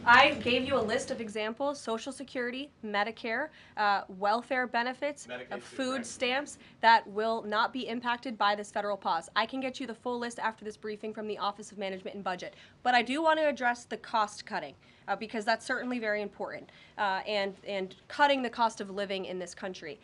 I gave you a list of examples: Social Security, Medicare, welfare benefits, food stamps that will not be impacted by this federal pause. I can get you the full list after this briefing from the Office of Management and Budget. But I do want to address the cost cutting because that's certainly very important and cutting the cost of living in this country.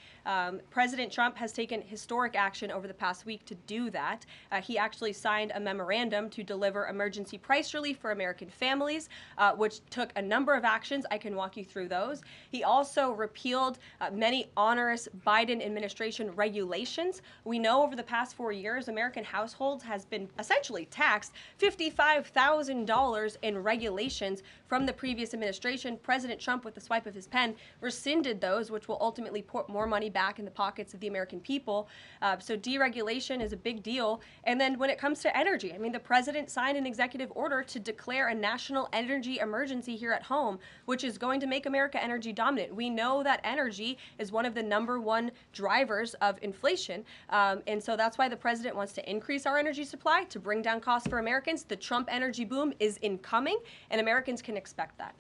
President Trump has taken historic action over the past week to do that. He actually signed a memorandum to deliver emergency price relief for American families, which took a number of actions. I can walk you through those. He also repealed many onerous Biden administration regulations. We know over the past 4 years, American households has been essentially taxed $55,000 in regulations from the previous administration. President Trump, with the swipe of his pen, rescinded those, which will ultimately put more money back in the pockets of the American people. So deregulation is a big deal. And then when it comes to energy, I mean, the president signed an executive order to declare a national energy emergency here at home, which is going to make America energy dominant. We know that energy is one of the #1 drivers of inflation. And so that's why the president wants to increase our energy supply to bring down costs for Americans. The Trump energy boom is incoming, and Americans can expect that.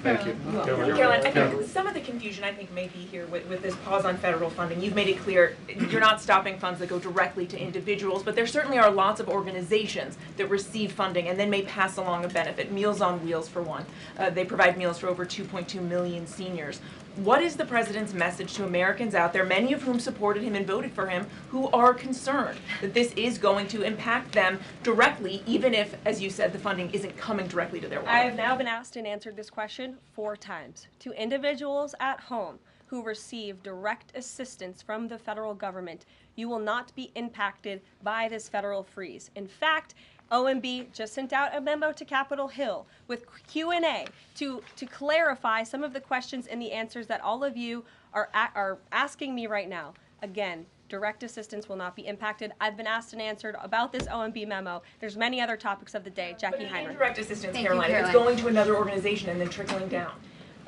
Thank you. Karoline, I think some of the confusion may be here with this pause on federal funding. You've made it clear you're not stopping funds that go directly to individuals, but there certainly are lots of organizations that receive funding and then may pass along a benefit. Meals on Wheels, for one. They provide meals for over 2.2 million seniors. What is the president's message to Americans out there, many of whom supported him and voted for him, who are concerned that this is going to impact them directly, even if, as you said, the funding isn't coming directly to their wallet? I have now been asked and answered this question 4 times. To individuals at home who receive direct assistance from the federal government, you will not be impacted by this federal freeze. In fact, OMB just sent out a memo to Capitol Hill with Q&A to clarify some of the questions and the answers that all of you are asking me right now. Again, direct assistance will not be impacted. I've been asked and answered about this OMB memo. There's many other topics of the day. Jackie Heinrich. Direct assistance, Karoline, if it's going to another organization and then trickling down.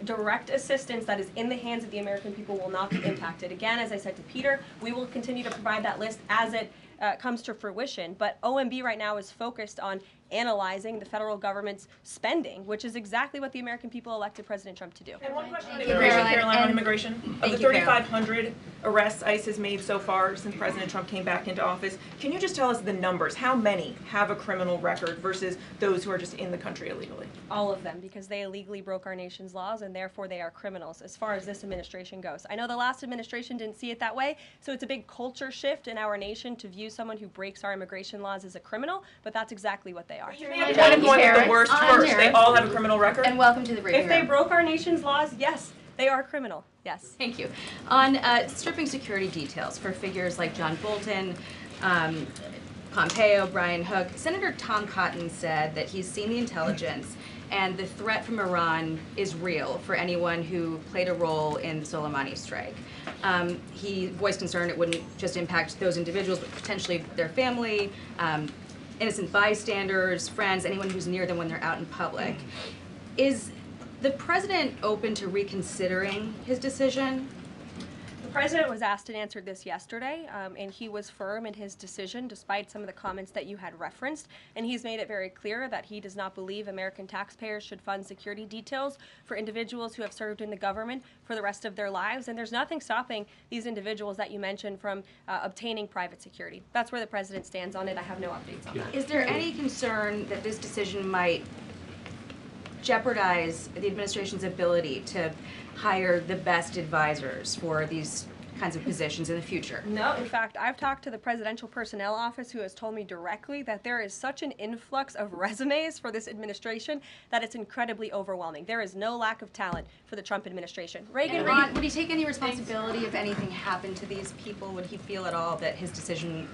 Direct assistance that is in the hands of the American people will not be impacted. Again, as I said to Peter, we will continue to provide that list as it comes to fruition, but OMB right now is focused on analyzing the federal government's spending, which is exactly what the American people elected President Trump to do. And one question on immigration, Karoline, on immigration. Of the 3,500 arrests ICE has made so far since President Trump came back into office, can you just tell us the numbers? How many have a criminal record versus those who are just in the country illegally? All of them, because they illegally broke our nation's laws, and therefore they are criminals as far as this administration goes. I know the last administration didn't see it that way, so it's a big culture shift in our nation to view someone who breaks our immigration laws as a criminal, but that's exactly what they are. You may have to kind of going with the worst first. They all have a criminal record? And welcome to the briefing If they broke our nation's laws, yes, they are criminal. Yes. Thank you. On stripping security details for figures like John Bolton, Pompeo, Brian Hook, Senator Tom Cotton said that he's seen the intelligence and the threat from Iran is real for anyone who played a role in the Soleimani strike. He voiced concern it wouldn't just impact those individuals, but potentially their family, innocent bystanders, friends, anyone who's near them when they're out in public. Is the president open to reconsidering his decision? The President was asked and answered this yesterday, and he was firm in his decision despite some of the comments that you had referenced, and he's made it very clear that he does not believe American taxpayers should fund security details for individuals who have served in the government for the rest of their lives, and there's nothing stopping these individuals that you mentioned from obtaining private security. That's where the President stands on it. I have no updates on that. Is there any concern that this decision might jeopardize the administration's ability to hire the best advisors for these kinds of positions in the future? No, in fact, I've talked to the Presidential Personnel Office, who has told me directly that there is such an influx of resumes for this administration that it's incredibly overwhelming. There is no lack of talent for the Trump administration. Reagan, Ron, would he take any responsibility if anything happened to these people? Would he feel at all that his decision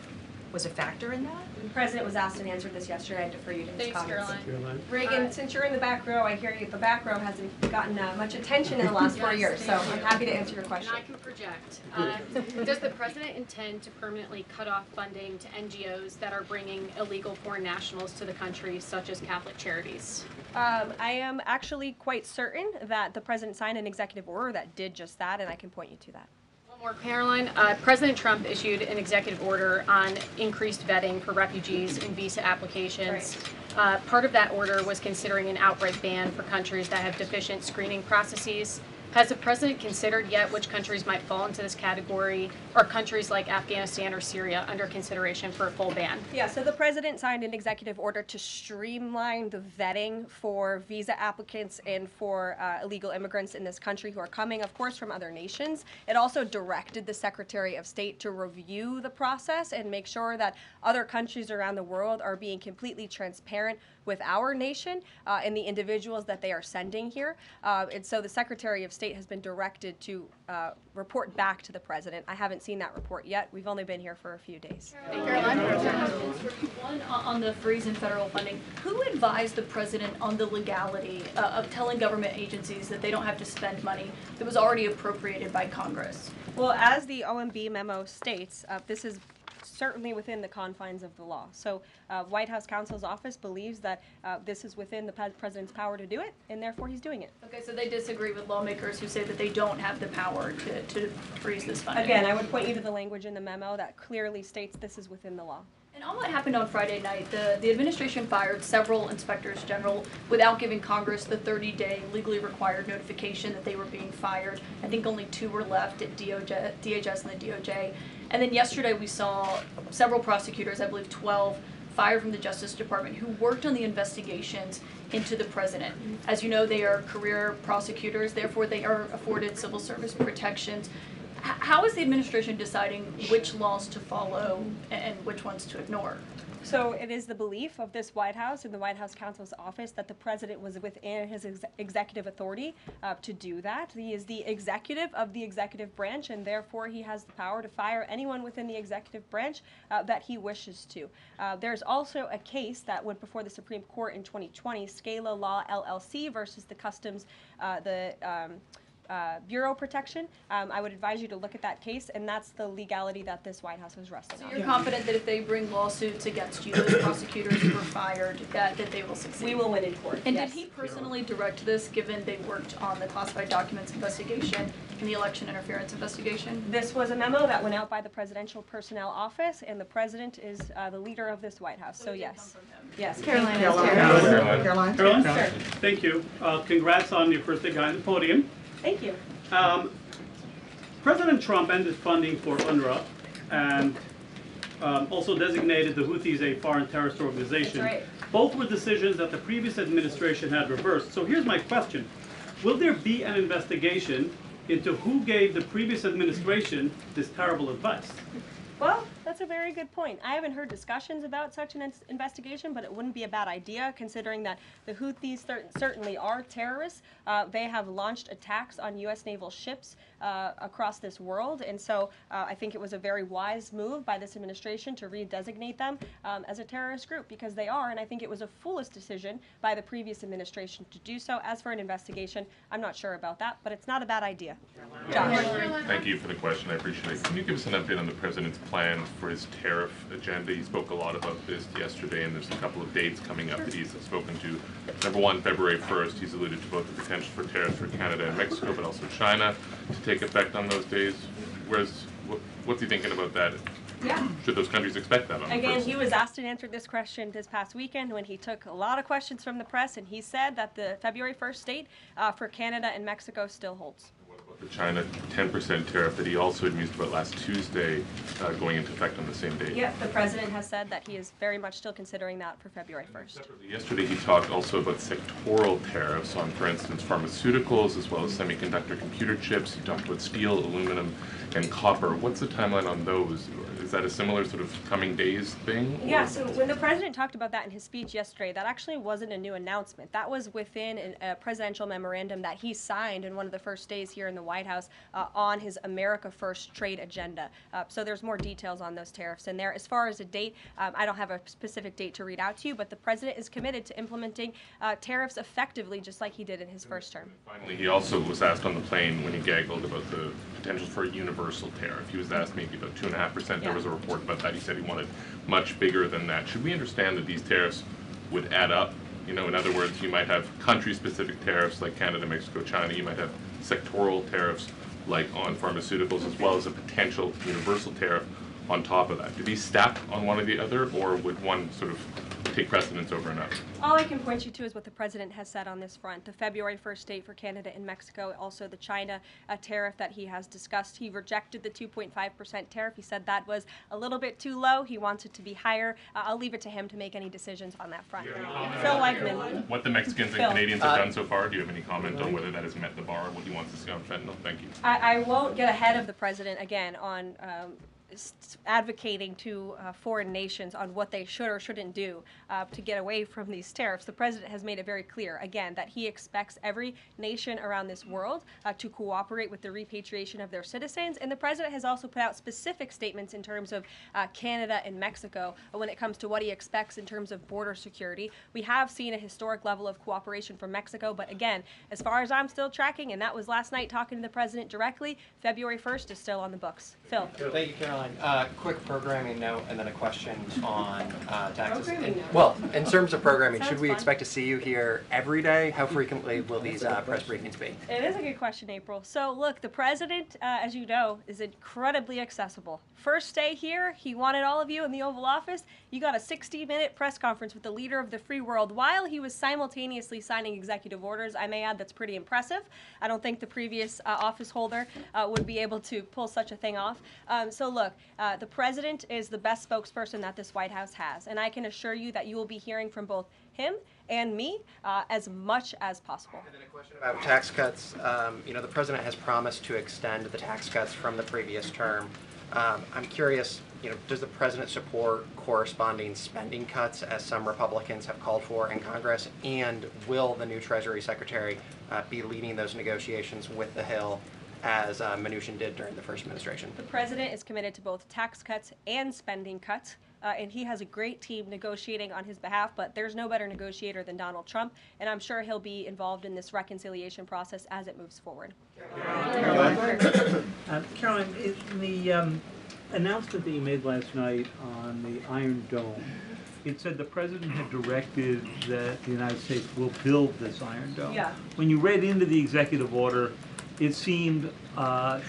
was a factor in that? The President was asked and answered this yesterday. I defer you to his comments. Caroline. Reagan, since you're in the back row, I hear you, the back row hasn't gotten much attention in the last 4 years, so I'm happy to answer your question. And I can project. Does the President intend to permanently cut off funding to NGOs that are bringing illegal foreign nationals to the country, such as Catholic Charities? I am actually quite certain that the President signed an executive order that did just that, and I can point you to that. More, Caroline, President Trump issued an executive order on increased vetting for refugees in visa applications. Right. Part of that order was considering an outright ban for countries that have deficient screening processes. Has the President considered yet which countries might fall into this category? Are countries like Afghanistan or Syria under consideration for a full ban? Yeah, so the President signed an executive order to streamline the vetting for visa applicants and for illegal immigrants in this country who are coming, of course, from other nations. It also directed the Secretary of State to review the process and make sure that other countries around the world are being completely transparent with our nation and the individuals that they are sending here. And so the Secretary of State has been directed to report back to the President. I haven't seen that report yet. We've only been here for a few days. One, on the freeze in federal funding, who advised the President on the legality of telling government agencies that they don't have to spend money that was already appropriated by Congress? Well, as the OMB memo states, this is certainly within the confines of the law. So White House counsel's office believes that this is within the President's power to do it, and therefore he's doing it. Okay, so they disagree with lawmakers who say that they don't have the power to freeze this funding. Again, I would point you to the language in the memo that clearly states this is within the law. And on what happened on Friday night, the administration fired several inspectors general without giving Congress the 30-day legally required notification that they were being fired. I think only 2 were left at DHS and the DOJ. And then yesterday we saw several prosecutors, I believe 12, fired from the Justice Department who worked on the investigations into the President. As you know, they are career prosecutors, therefore they are afforded civil service protections. How is the administration deciding which laws to follow and which ones to ignore? So it is the belief of this White House and the White House counsel's office that the President was within his executive authority to do that. He is the executive of the executive branch, and therefore he has the power to fire anyone within the executive branch that he wishes to. There's also a case that went before the Supreme Court in 2020, Scala Law LLC versus the Customs, Bureau Protection. I would advise you to look at that case, and that's the legality that this White House was resting on. So you're confident that if they bring lawsuits against you, those prosecutors who were fired, that they will succeed? We will win in court, And yes. did he personally direct this, given they worked on the classified documents investigation and the election interference investigation? This was a memo that went out by the Presidential Personnel Office, and the President is the leader of this White House, so yes. Yes. Caroline. Caroline? Sure. Thank you. Congrats on your first day on the podium. Thank you. President Trump ended funding for UNRWA and also designated the Houthis a foreign terrorist organization. That's right. Both were decisions that the previous administration had reversed. So here's my question. Will there be an investigation into who gave the previous administration this terrible advice? Well, that's a very good point. I haven't heard discussions about such an investigation, but it wouldn't be a bad idea considering that the Houthis certainly are terrorists. They have launched attacks on U.S. naval ships across this world, and so I think it was a very wise move by this administration to redesignate them as a terrorist group, because they are, and I think it was a foolish decision by the previous administration to do so. As for an investigation, I'm not sure about that, but it's not a bad idea. Josh. Thank you for the question. I appreciate it. Can you give us an update on the President's plans for his tariff agenda? He spoke a lot about this yesterday, and there's a couple of dates coming up that he's spoken to. Number one, February 1st, he's alluded to both the potential for tariffs for Canada and Mexico, but also China to take effect on those days. what's he thinking about that? Yeah. Should those countries expect that? Again, he was asked and answered this question this past weekend when he took a lot of questions from the press, and he said that the February 1st date for Canada and Mexico still holds. The China 10% tariff that he also had mused about last Tuesday going into effect on the same day. Yeah, the president has said that he is very much still considering that for February 1st. Yesterday he talked also about sectoral tariffs on, for instance, pharmaceuticals as well as semiconductor computer chips. He talked about steel, aluminum, and copper. What's the timeline on those? Is that a similar sort of coming days thing? Yeah, so when the president talked about that in his speech yesterday, that actually wasn't a new announcement. That was within a presidential memorandum that he signed in one of the first days here in the White House on his America First trade agenda. So there's more details on those tariffs in there. As far as a date, I don't have a specific date to read out to you, but the president is committed to implementing tariffs effectively, just like he did in his first term. Finally, he also was asked on the plane when he gaggled about the potential for a universal tariff. He was asked maybe about 2.5%. There was a report about that. He said he wanted much bigger than that. Should we understand that these tariffs would add up? You know, in other words, you might have country-specific tariffs like Canada, Mexico, China. You might have sectoral tariffs like on pharmaceuticals, as well as a potential universal tariff on top of that. Do these stack on one or the other, or would one sort of take precedence over another? All I can point you to is what the president has said on this front. The February 1st date for Canada and Mexico, also the China tariff that he has discussed. He rejected the 2.5% tariff. He said that was a little bit too low. He wants it to be higher. I'll leave it to him to make any decisions on that front. Phil Wegman. What the Mexicans and Canadians have done so far, do you have any comment on whether that has met the bar, what he wants to see on fentanyl? Thank you. I won't get ahead of the president again on advocating to foreign nations on what they should or shouldn't do to get away from these tariffs. The president has made it very clear, again, that he expects every nation around this world to cooperate with the repatriation of their citizens, and the president has also put out specific statements in terms of Canada and Mexico when it comes to what he expects in terms of border security. We have seen a historic level of cooperation from Mexico, but again, as far as I'm still tracking, and that was last night talking to the president directly, February 1st is still on the books. Phil. Thank you, Caroline. Quick programming note and then a question on taxes. Well, in terms of programming, should we expect to see you here every day? How frequently will these press briefings be? It is a good question, April. So look, the president, as you know, is incredibly accessible. First day here, he wanted all of you in the Oval Office. You got a 60-minute press conference with the leader of the free world while he was simultaneously signing executive orders. I may add that's pretty impressive. I don't think the previous office holder would be able to pull such a thing off. So look, the president is the best spokesperson that this White House has, and I can assure you that you will be hearing from both him and me as much as possible. And then a question about tax cuts. You know, the president has promised to extend the tax cuts from the previous term. I'm curious, you know, does the president support corresponding spending cuts as some Republicans have called for in Congress? And will the new Treasury Secretary be leading those negotiations with the Hill as Mnuchin did during the first administration? The president is committed to both tax cuts and spending cuts, and he has a great team negotiating on his behalf, but there's no better negotiator than Donald Trump, and I'm sure he'll be involved in this reconciliation process as it moves forward. Caroline, in the announcement that you made last night on the Iron Dome, it said the president had directed that the United States will build this Iron Dome. Yeah. When you read into the executive order, it seemed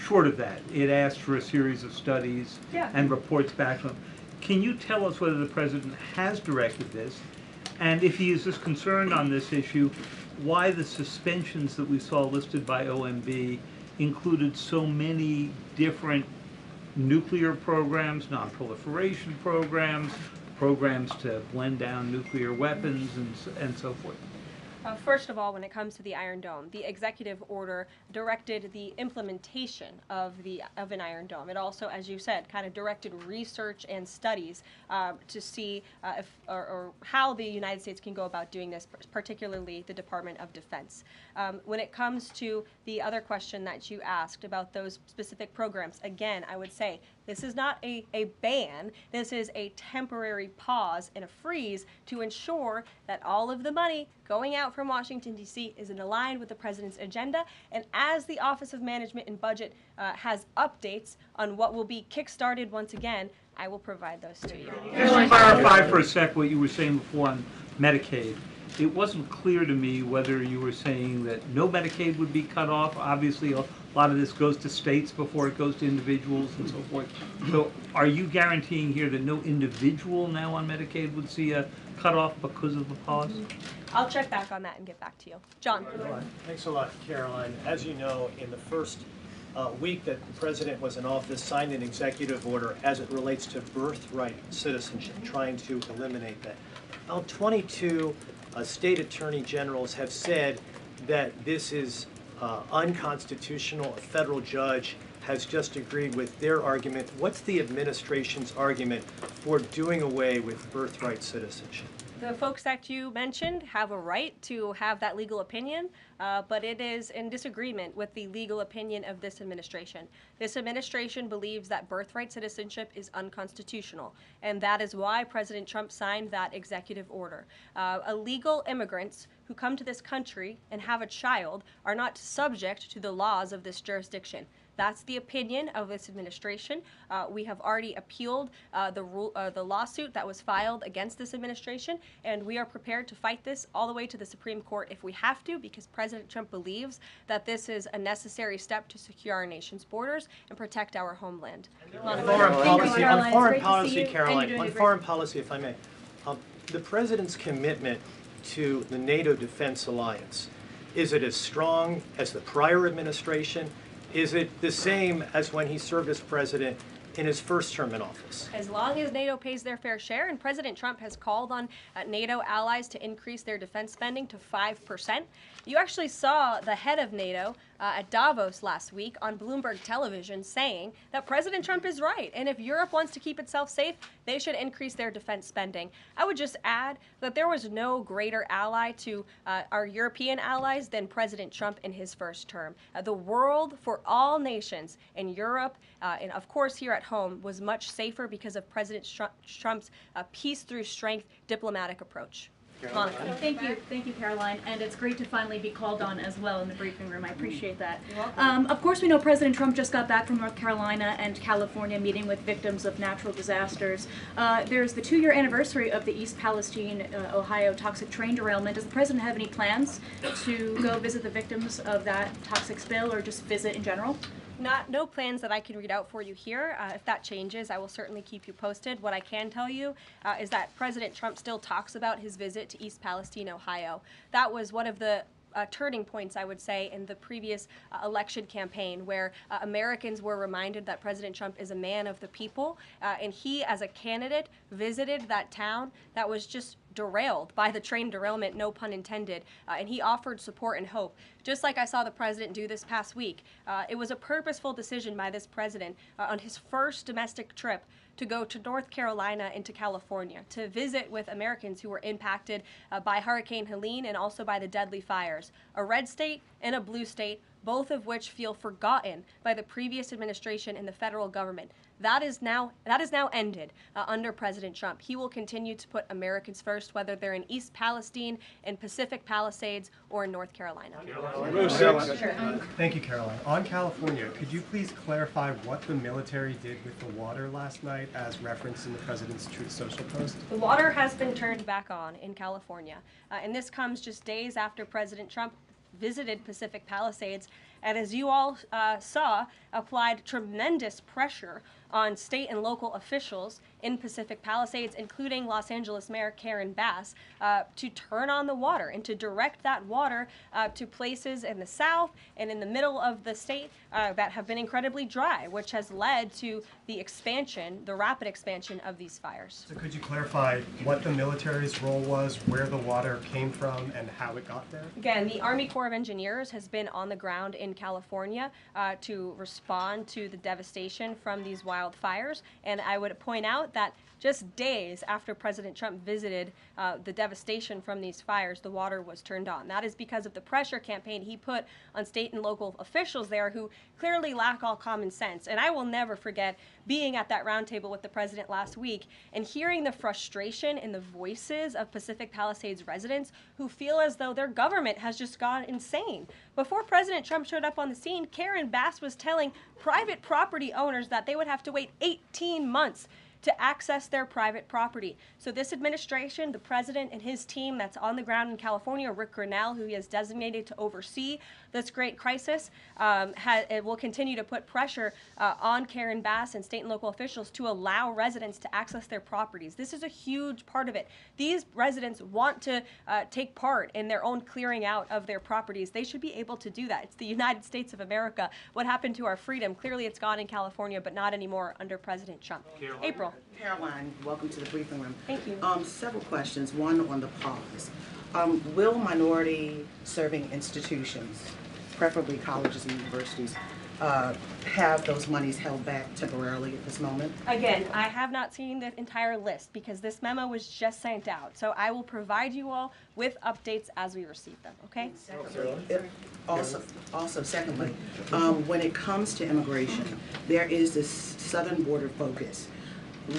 short of that. It asked for a series of studies and reports back to him. Can you tell us whether the president has directed this? And if he is as concerned on this issue, why the suspensions that we saw listed by OMB included so many different nuclear programs, non-proliferation programs, programs to blend down nuclear weapons, and so forth? First of all, when it comes to the Iron Dome, the executive order directed the implementation of an Iron Dome. It also, as you said, kind of directed research and studies to see if or how the United States can go about doing this, particularly the Department of Defense. When it comes to the other question that you asked about those specific programs, again, I would say this is not a ban. This is a temporary pause and a freeze to ensure that all of the money going out from Washington, D.C. is aligned with the president's agenda. And as the Office of Management and Budget has updates on what will be kickstarted once again, I will provide those to you. Just to clarify for a sec what you were saying before on Medicaid. It wasn't clear to me whether you were saying that no Medicaid would be cut off. Obviously, a A lot of this goes to states before it goes to individuals and so forth. So are you guaranteeing here that no individual now on Medicaid would see a cutoff because of the pause? I'll check back on that and get back to you. John. Thanks a lot, Caroline. As you know, in the first week that the president was in office, signed an executive order as it relates to birthright citizenship, trying to eliminate that. Now, 22 state attorney generals have said that this is unconstitutional. A federal judge has just agreed with their argument. What's the administration's argument for doing away with birthright citizenship? The folks that you mentioned have a right to have that legal opinion, but it is in disagreement with the legal opinion of this administration. This administration believes that birthright citizenship is unconstitutional, and that is why President Trump signed that executive order. Illegal immigrants who come to this country and have a child are not subject to the laws of this jurisdiction. That's the opinion of this administration. We have already appealed the lawsuit that was filed against this administration, and we are prepared to fight this all the way to the Supreme Court if we have to, because President Trump believes that this is a necessary step to secure our nation's borders and protect our homeland. On foreign policy, Caroline, on foreign policy, if I may, the president's commitment to the NATO Defense Alliance, is it as strong as the prior administration? Is it the same as when he served as president in his first term in office? As long as NATO pays their fair share, and President Trump has called on NATO allies to increase their defense spending to 5%. You actually saw the head of NATO at Davos last week on Bloomberg television saying that President Trump is right, and if Europe wants to keep itself safe, they should increase their defense spending. I would just add that there was no greater ally to our European allies than President Trump in his first term. The world for all nations in Europe, and of course here at home, was much safer because of President Trump's peace through strength diplomatic approach. Monica. Thank you, Caroline, and it's great to finally be called on as well in the briefing room. I appreciate that. Of course, we know President Trump just got back from North Carolina and California meeting with victims of natural disasters. There's the 2-year anniversary of the East Palestine, Ohio toxic train derailment. Does the president have any plans to go visit the victims of that toxic spill or just visit in general? No plans that I can read out for you here. If that changes, I will certainly keep you posted. What I can tell you is that President Trump still talks about his visit to East Palestine, Ohio. That was one of the turning points, I would say, in the previous election campaign, where Americans were reminded that President Trump is a man of the people, and he, as a candidate, visited that town that was just derailed by the train derailment, no pun intended, and he offered support and hope. Just like I saw the president do this past week, it was a purposeful decision by this president on his first domestic trip to go to North Carolina and to California to visit with Americans who were impacted by Hurricane Helene and also by the deadly fires. A red state and a blue state, both of which feel forgotten by the previous administration and the federal government. That is now ended under President Trump. He will continue to put Americans first, whether they're in East Palestine, in Pacific Palisades, or in North Carolina. Thank you, Caroline. On California, could you please clarify what the military did with the water last night as referenced in the president's Truth Social post? The water has been turned back on in California, and this comes just days after President Trump visited Pacific Palisades, and as you all saw, applied tremendous pressure on state and local officials in Pacific Palisades, including Los Angeles Mayor Karen Bass, to turn on the water and to direct that water to places in the south and in the middle of the state that have been incredibly dry, which has led to the expansion, the rapid expansion of these fires. So could you clarify what the military's role was, where the water came from, and how it got there? Again, the Army Corps of Engineers has been on the ground in California to respond to the devastation from these wildfires, and I would point out that just days after President Trump visited the devastation from these fires, the water was turned on. That is because of the pressure campaign he put on state and local officials there who clearly lack all common sense. And I will never forget being at that roundtable with the president last week and hearing the frustration in the voices of Pacific Palisades residents who feel as though their government has just gone insane. Before President Trump showed up on the scene, Karen Bass was telling private property owners that they would have to wait 18 months to access their private property. So this administration, the president and his team that's on the ground in California, Rick Grinnell, who he has designated to oversee this great crisis, it will continue to put pressure on Karen Bass and state and local officials to allow residents to access their properties. This is a huge part of it. These residents want to take part in their own clearing out of their properties. They should be able to do that. It's the United States of America. What happened to our freedom? Clearly it's gone in California, but not anymore under President Trump. Caroline. April. Caroline, welcome to the briefing room. Thank you. Several questions. One on the pause. Will minority-serving institutions, preferably colleges and universities, have those monies held back temporarily at this moment? Again, I have not seen the entire list because this memo was just sent out. So I will provide you all with updates as we receive them, okay? Also, secondly, when it comes to immigration, there is this southern border focus.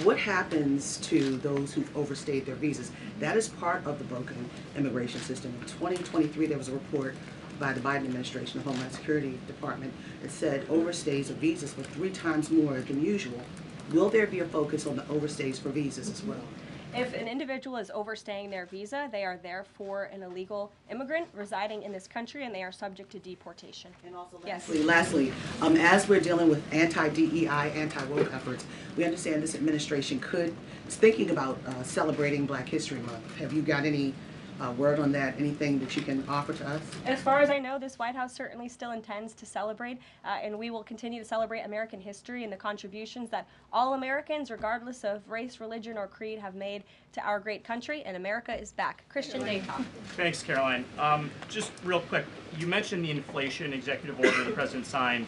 What happens to those who've overstayed their visas? That is part of the broken immigration system. In 2023, there was a report by the Biden administration, the Homeland Security Department, that said overstays of visas were 3 times more than usual. Will there be a focus on the overstays for visas as well? If an individual is overstaying their visa, they are therefore an illegal immigrant residing in this country and they are subject to deportation. And also yes. Lastly, as we're dealing with anti-DEI, anti-woke efforts, we understand this administration is thinking about celebrating Black History Month. Have you got any word on that? Anything that you can offer to us? As far as I know, this White House certainly still intends to celebrate, and we will continue to celebrate American history and the contributions that all Americans, regardless of race, religion, or creed, have made to our great country, and America is back. Christian Dayton. Thanks, Caroline. Just real quick, you mentioned the inflation executive order the president signed,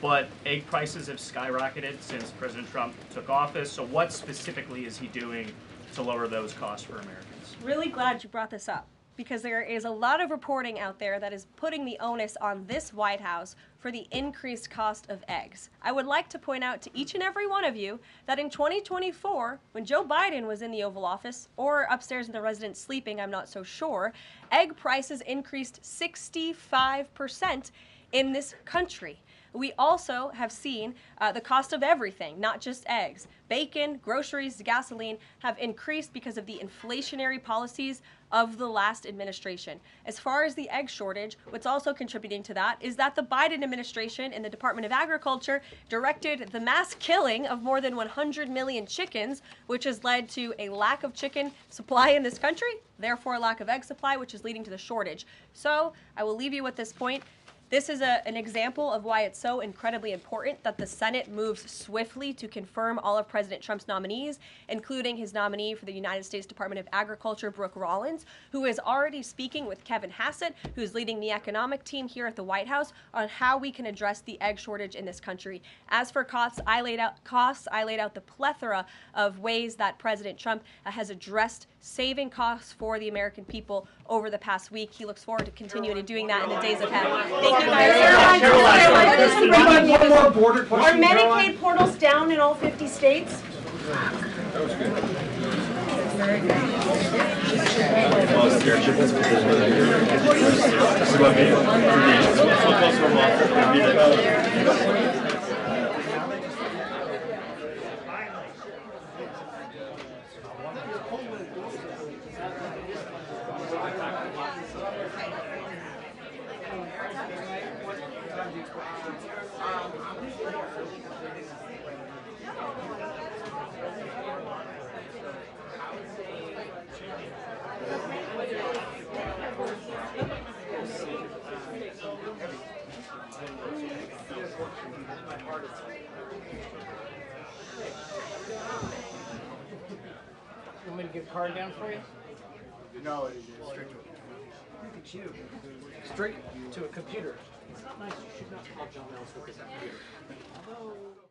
but egg prices have skyrocketed since President Trump took office, so what specifically is he doing to lower those costs for Americans? Really glad you brought this up because there is a lot of reporting out there that is putting the onus on this White House for the increased cost of eggs. I would like to point out to each and every one of you that in 2024, when Joe Biden was in the Oval Office or upstairs in the residence sleeping, I'm not so sure, egg prices increased 65% in this country. We also have seen the cost of everything, not just eggs. Bacon, groceries, gasoline have increased because of the inflationary policies of the last administration. As far as the egg shortage, what's also contributing to that is that the Biden administration in the Department of Agriculture directed the mass killing of more than 100 million chickens, which has led to a lack of chicken supply in this country, therefore a lack of egg supply, which is leading to the shortage. So I will leave you with this point. This is an example of why it's so incredibly important that the Senate moves swiftly to confirm all of President Trump's nominees, including his nominee for the United States Department of Agriculture, Brooke Rollins, who is already speaking with Kevin Hassett, who's leading the economic team here at the White House, on how we can address the egg shortage in this country. As for costs, I laid out the plethora of ways that President Trump has addressed saving costs for the American people over the past week. He looks forward to continuing to doing that in the days ahead. Thank you guys. One more border question, Are Medicaid portals down in all 50 states? That was good. You want me to get a card down for you? No, it is straight to a computer. Look at you. Straight to a computer. It's not nice. You should not call John Mills with this computer. Although...